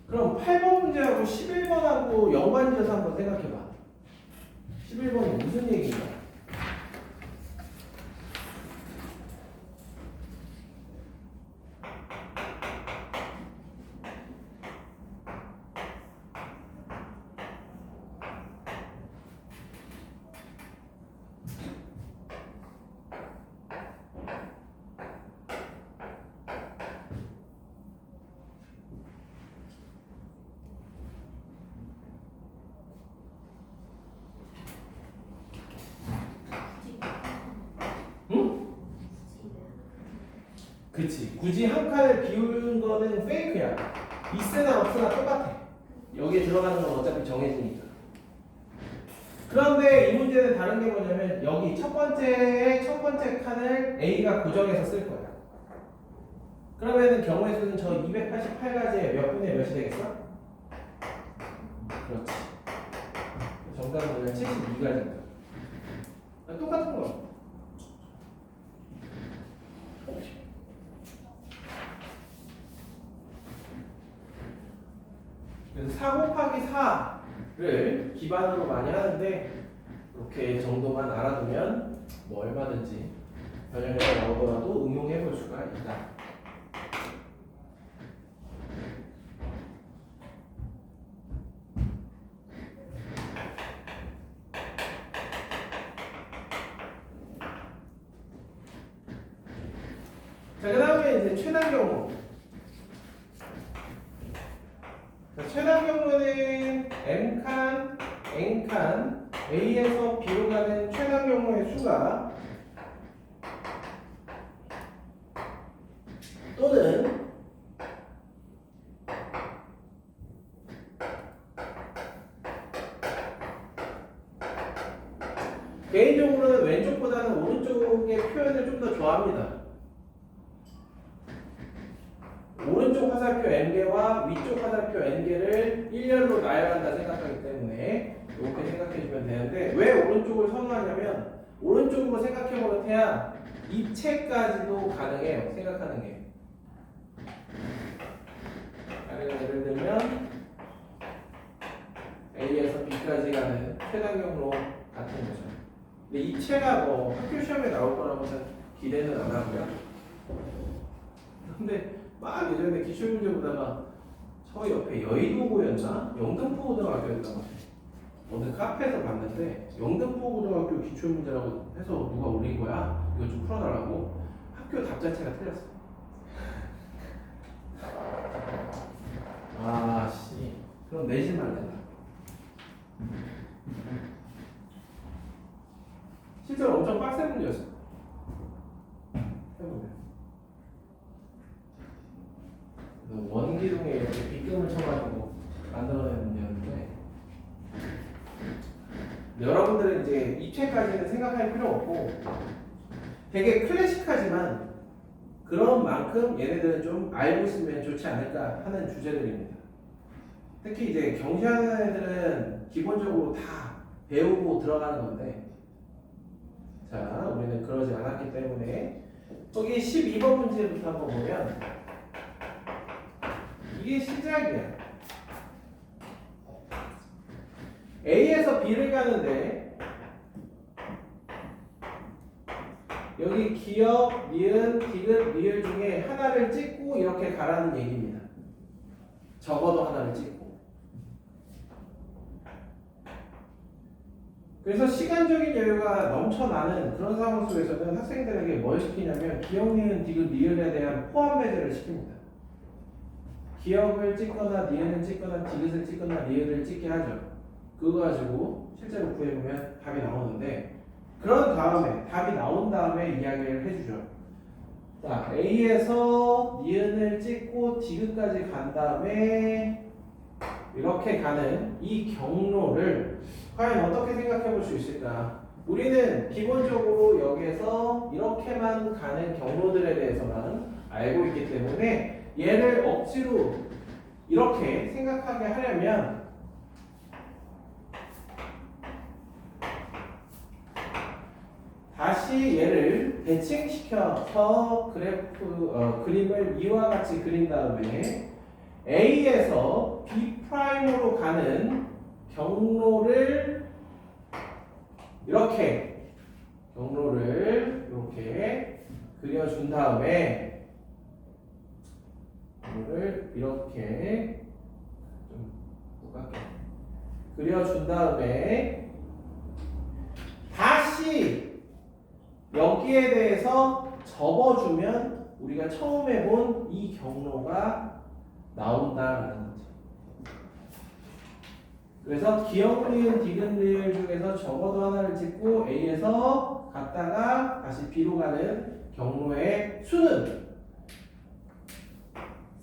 그럼 8번 문제하고 11번하고 연관지어서 한번 생각해봐. 11번이 무슨 얘기인가? 그치. 굳이 한 칸을 비우는 거는 페이크야. 있으나 없으나 똑같아. 여기에 들어가는 건 어차피 정해지니까. 그런데 이 문제는 다른 게 뭐냐면 여기 첫 번째 칸을 A가 고정해서 쓸 거야. 그러면은 경우의 수는 저 288가지에 몇 분의 몇이 되겠어? 그렇지. 정답은 72가지입니다. 똑같은 거. 그래서 4 곱하기 4를 기반으로 많이 하는데 이렇게 정도만 알아두면 뭐 얼마든지 변형해서 나오더라도 응용해 볼 수가 있다. 자, 그 다음에 이제 최단 경우. 자, 최단 경우는 M칸, N칸, A에서 B로 가는 최단 경우의 수가 또는 개인적으로는 왼쪽보다는 오른쪽의 표현을 좀 더 좋아합니다. 오른쪽 화살표 N개와 위쪽 화살표 N개를 일렬로 나열한다 생각하기 때문에 이렇게 생각해주면 되는데 왜 오른쪽을 선호하냐면 오른쪽으로 생각해버릇해야 입체까지도 가능해요. 생각하는 게. 예를 들면 A에서 B까지 가는 최단 경로 같은 거죠. 근데 입체가 뭐 학교 시험에 나올 거라고는 기대는 안 하고요. 근데 막 예전에 기출문제 보다가 저 옆에 여의도고였나? 영등포고등학교였던 것 같아요. 어느 카페에서 봤는데 영등포고등학교 기출문제라고 해서 누가 올린 거야? 이거 좀 풀어달라고. 학교 답 자체가 틀렸어. 아씨, 그럼 내시면 안 된다. 실제로 엄청 빡센 문제였어. 해보면. 원기둥에 이렇게 빗금을 쳐가지고 만들어낸 문제였는데 여러분들은 이제 입체까지는 생각할 필요 없고 되게 클래식하지만 그런 만큼 얘네들은 좀 알고 있으면 좋지 않을까 하는 주제들입니다. 특히 이제 경시하는 애들은 기본적으로 다 배우고 들어가는 건데 자 우리는 그러지 않았기 때문에 여기 12번 문제부터 한번 보면 이게 시작이야. A에서 B를 가는데 여기 기역, 니은, 디귿, 리을 중에 하나를 찍고 이렇게 가라는 얘기입니다. 적어도 하나를 찍고. 그래서 시간적인 여유가 넘쳐나는 그런 상황 속에서는 학생들에게 뭘 시키냐면 기역, 니은, 디귿, 리을에 대한 포함 배제를 시킵니다. 기역을 찍거나 니은을 찍거나 디귿을 찍거나 리을을 찍게 하죠. 그거 가지고 실제로 구해보면 답이 나오는데 그런 다음에 답이 나온 다음에 이야기를 해주죠. 자, A에서 니은을 찍고 디귿까지 간 다음에 이렇게 가는 이 경로를 과연 어떻게 생각해 볼 수 있을까? 우리는 기본적으로 여기에서 이렇게만 가는 경로들에 대해서만 알고 있기 때문에 얘를 억지로 이렇게 생각하게 하려면 다시 다시 얘를 대칭시켜서 그림을 이와 같이 그린 다음에 A에서 B'으로 가는 경로를 이렇게 그려준 다음에 경로를 이렇게 좀 똑같게 그려준 다음에 다시 여기에 대해서 접어주면 우리가 처음에 본 이 경로가 나온다라는 거죠. 그래서 기억, 니은, 디귿, 리을 중에서 적어도 하나를 찍고 A에서 갔다가 다시 B로 가는 경로의 수는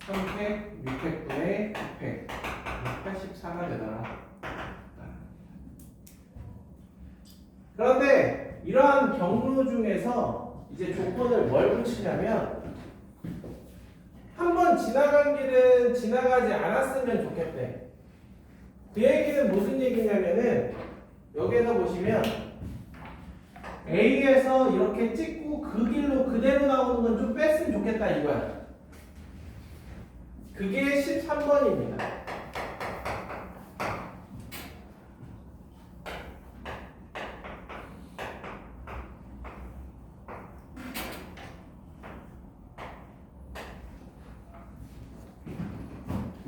3획, 6획분의 6획, 84가 되더라. 그런데 이러한 경로 중에서 이제 조건을 뭘 붙이냐면 한 번 지나간 길은 지나가지 않았으면 좋겠대. 그 얘기는 무슨 얘기냐면은 여기에서 보시면 A에서 이렇게 찍고 그 길로 그대로 나오는 건 좀 뺐으면 좋겠다 이거야. 그게 13번입니다.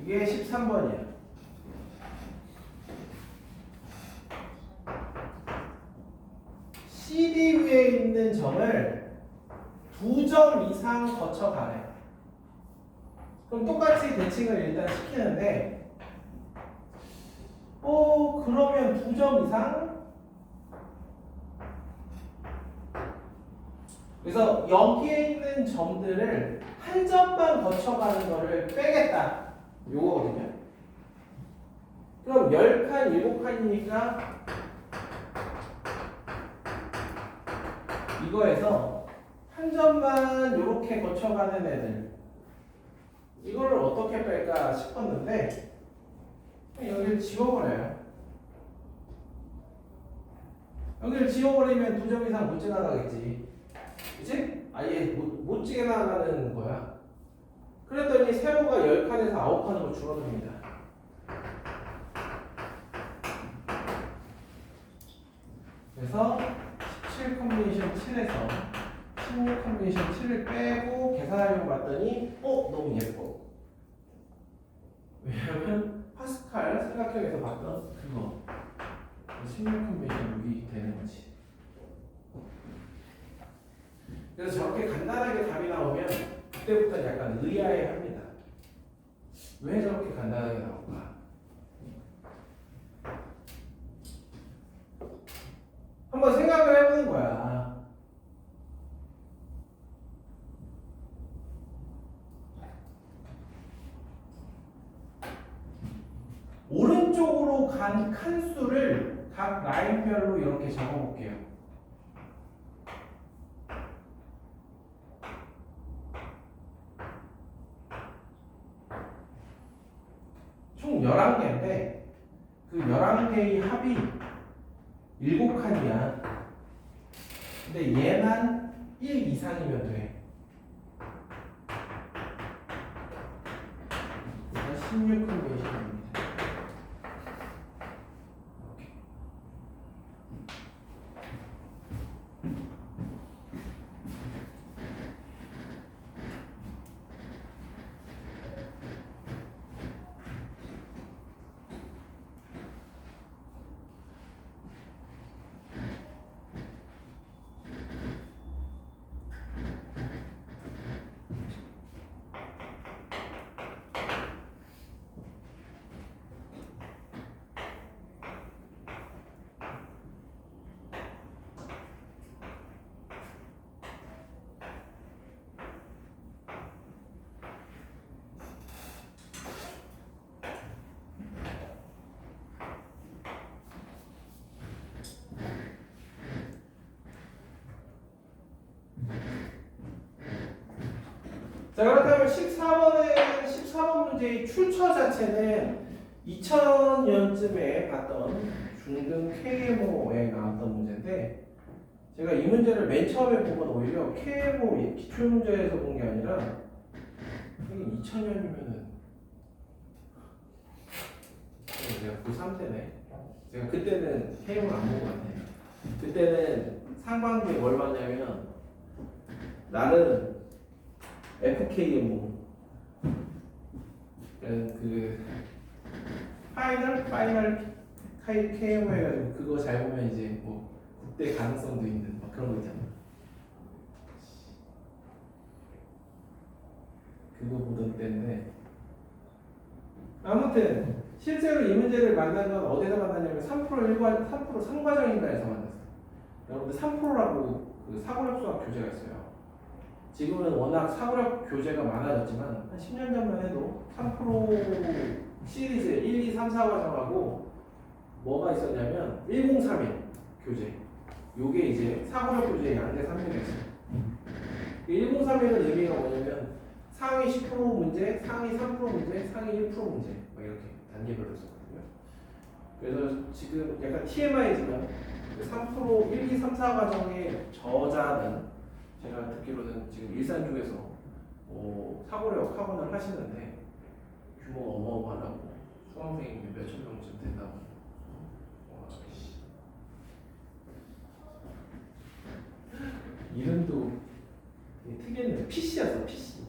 이게 13번이야. CD 위에 있는 점을 2점 이상 거쳐가래. 그럼 똑같이 대칭을 일단 시키는데 그러면 2점 이상? 그래서 여기에 있는 점들을 한 점만 거쳐가는 거를 빼겠다. 요거거든요. 그럼 10칸, 7칸이니까 이거에서 한 점만 이렇게 거쳐가는 애들 이거를 어떻게 뺄까 싶었는데 여기를 지워버려요. 여기를 지워버리면 2점 이상 못 지나가겠지. 그치? 아예 못 지나가는 거야. 그랬더니 세로가 10칸에서 9칸으로 줄어듭니다. 그래서 17 컨비네이션 7에서 16 컨비네이션 7을 빼고 계산하려고 봤더니 너무 예뻐. 왜냐면 파스칼 삼각형에서 봤던 그거 16 컨비네이션 6이 되는 거지. 그래서 저렇게 간단하게 답이 나오면 그때부터 약간 의아해합니다. 왜 저렇게 간단하게 나올까? 한번 생각을 해보는 거야. 오른쪽으로 간 칸수를 각 라인별로 이렇게 적어볼게요. 총 11개인데 그 11개의 합이 7칸이야. 근데 얘만 1 이상이면 돼. 그래서 16 컨베이션입니다. 자, 그렇다면 14번 문제의 출처 자체는 2000년쯤에 봤던 중등 KMO에 나왔던 문제인데 제가 이 문제를 맨 처음에 본 건 오히려 KMO 기출문제에서 본 게 아니라 2000년이면은 내가 고3 때네. 제가 그때는 KMO를 안 본 것 같아요. 그때는 상반기에 뭘 봤냐면 나는 FKMO 그 파이널 KMO 해가지고 그거 잘 보면 이제 뭐 국대 가능성도 있는 막 그런 거 있잖아. 그거 보던 때인데 아무튼 실제로 이 문제를 만난 건 어디서 만났냐면 3% 3과정인가에서 만났어요. 여러분들 3%라고 그 사고력 수학 교재가 있어요. 지금은 워낙 사고력 교재가 많아졌지만 한 10년 전만 해도 3% 시리즈 1, 2, 3, 4과정하고 뭐가 있었냐면 1031 교재. 요게 이제 사고력 교재의 양대 3개가 있어요. 1031은 의미가 뭐냐면 상위 10% 문제, 상위 3% 문제, 상위 1% 문제 막 이렇게 단계별로 썼거든요. 그래서 지금 약간 TMI지만 3% 1, 2, 3, 4 과정의 저자는 제가 듣기로는 지금 일산 중에서 사고력 학원을 하시는데 규모가 어마어마하다고 수강생이 몇천 명쯤 된다고. 이름도 특이했는데 PC였어. PC.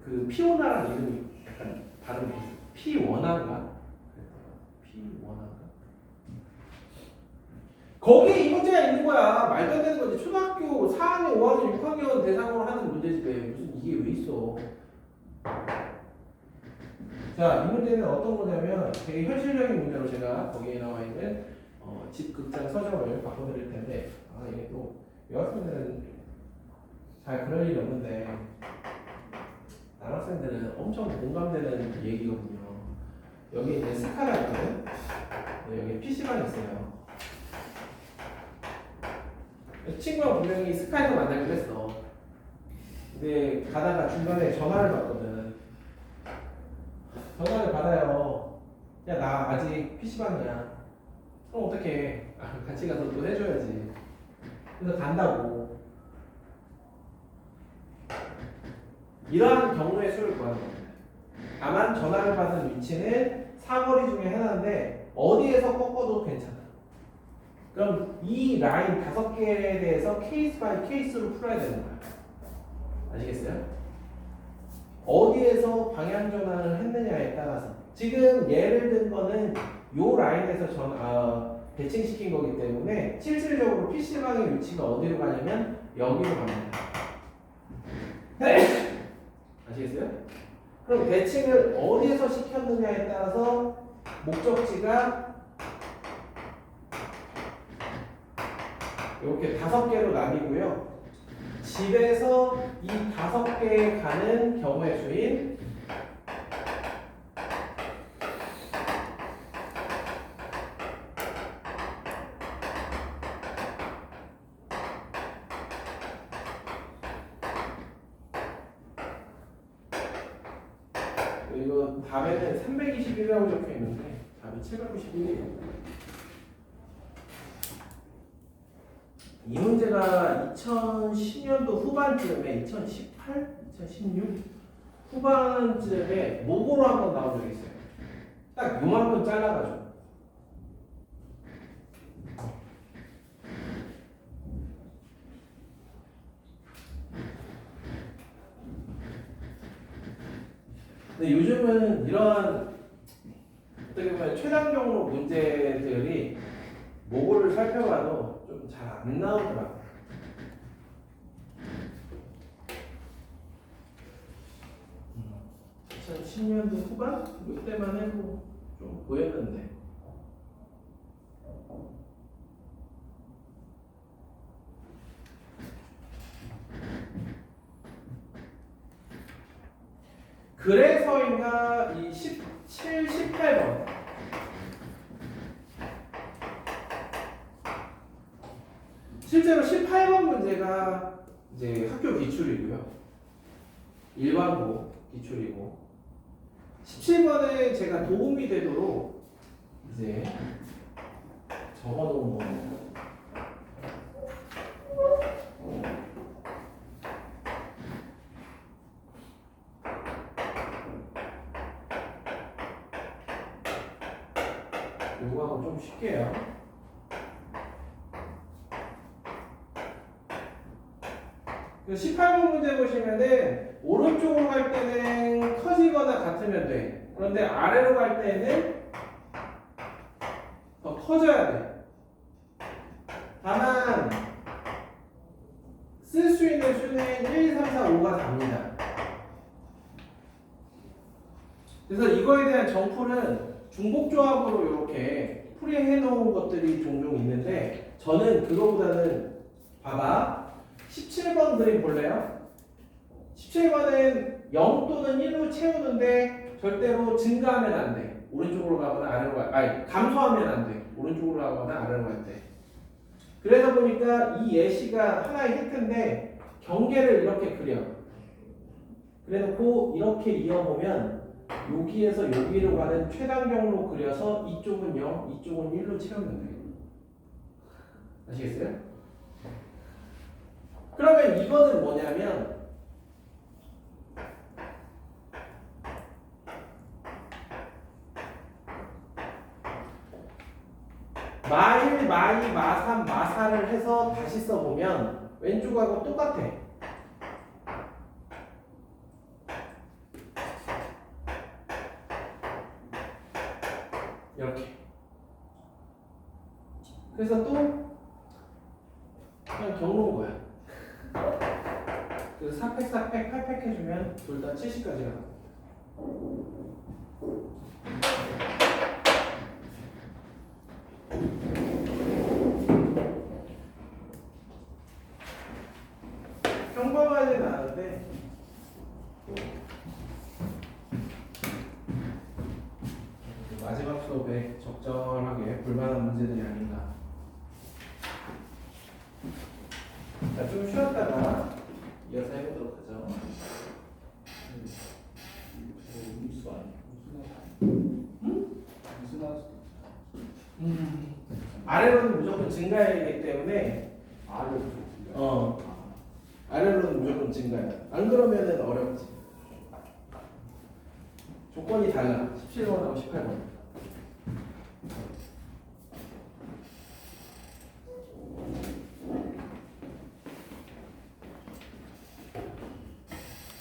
그 피오나랑 이름이 약간 다른 게 있어. 피원화인가? 피원화인가? 거기에 이 문제가 있는 거야. 말도 안 되는 거지. 초등학교 4학년, 5학년, 6학년 대상으로 하는 문제지. 무슨 이게 왜 있어? 자, 이 문제는 어떤 거냐면 되게 현실적인 문제로 제가 거기에 나와 있는 집 극장 서적을 바꿔드릴 텐데 이게 또 여학생들은 잘 그럴 일이 없는데 남학생들은 엄청 공감되는 얘기거든요. 여기 이제 스카라 있거든. 여기 PC방이 있어요. 친구가 분명히 스카이에서 만나기로 했어. 근데 가다가 중간에 전화를 받거든. 전화를 받아요. 야, 나 아직 PC방이야. 그럼 어떡해. 같이 가서 또 해줘야지. 그래서 간다고. 이러한 경우의 수를 구하는 겁니다. 다만 전화를 받은 위치는 사거리 중에 하나인데 어디에서 꺾어도 괜찮아. 그럼 이 라인 5개에 대해서 케이스 바이 케이스로 풀어야 되는 거야. 아시겠어요? 어디에서 방향 전환을 했느냐에 따라서 지금 예를 든 거는 요 라인에서 대칭시킨 거기 때문에 실질적으로 PC방의 위치가 어디로 가냐면 여기로 갑니다. 아시겠어요? 그럼 대칭을 어디에서 시켰느냐에 따라서 목적지가 이렇게 5개로 나뉘고요. 집에서 이 5개에 가는 경우의 수인 이거 답에는 321이라고 적혀 있는데 답이 791이에요. 이 문제가 2010년도 후반쯤에 2018, 2016 후반쯤에 모고로 한번 나온 적이 있어요. 딱 요만큼 잘라가지고. 근데 요즘은 이러한 어떻게 보면 최단경로 문제들이 모고를 살펴봐도 좀 잘 안 나오더라고요. 음. 2010년도 후반? 이때만 해도 좀 보였는데. 그래서인가 이 17, 18번. 실제로 18번 문제가 이제 학교 기출이고요. 일반고 기출이고 17번에 제가 도움이 되도록 이제 적어놓은 거예요. 요거하고 좀 쉽게 해요. 그 18번 문제 보시면은 오른쪽으로 갈 때는 커지거나 같으면 돼. 그런데 아래로 갈 때는 더 커져야 돼. 다만 쓸 수 있는 수는 1, 2, 3, 4, 5가 답니다. 그래서 이거에 대한 정풀은 중복조합으로 이렇게 풀이해 놓은 것들이 종종 있는데 저는 그거보다는 봐봐 17번 그림 볼래요? 17번은 0 또는 1로 채우는데 절대로 증가하면 안 돼. 오른쪽으로 가거나 아래로 아니 감소하면 안 돼. 오른쪽으로 가거나 아래로 갈 때. 그래서 보니까 이 예시가 하나의 힌트인데 경계를 이렇게 그려. 그래놓고 이렇게 이어보면 여기에서 여기로 가는 최단 경로 그려서 이쪽은 0, 이쪽은 1로 채우면 돼. 아시겠어요? 그러면 이거는 뭐냐면 마1, 마2, 마3, 마4를 해서 다시 써보면 왼쪽하고 똑같아. 이렇게. 그래서 또 그냥 경로인 거야. 그래서 4팩, 4팩, 8팩 해주면 둘 다 70까지 가. 평범하진 않은데 마지막 수업에 적절하게 볼만한 문제들이 아닌가. 자, 좀 쉬었다가 이어서 해보도록 하죠. 음수 아니야? 무슨 나왔어? 아래로는 무조건 증가해야되기 때문에 아래로 아래로는 무조건 증가해. 안 그러면은 어렵지. 조건이 달라. 17번하고 18번.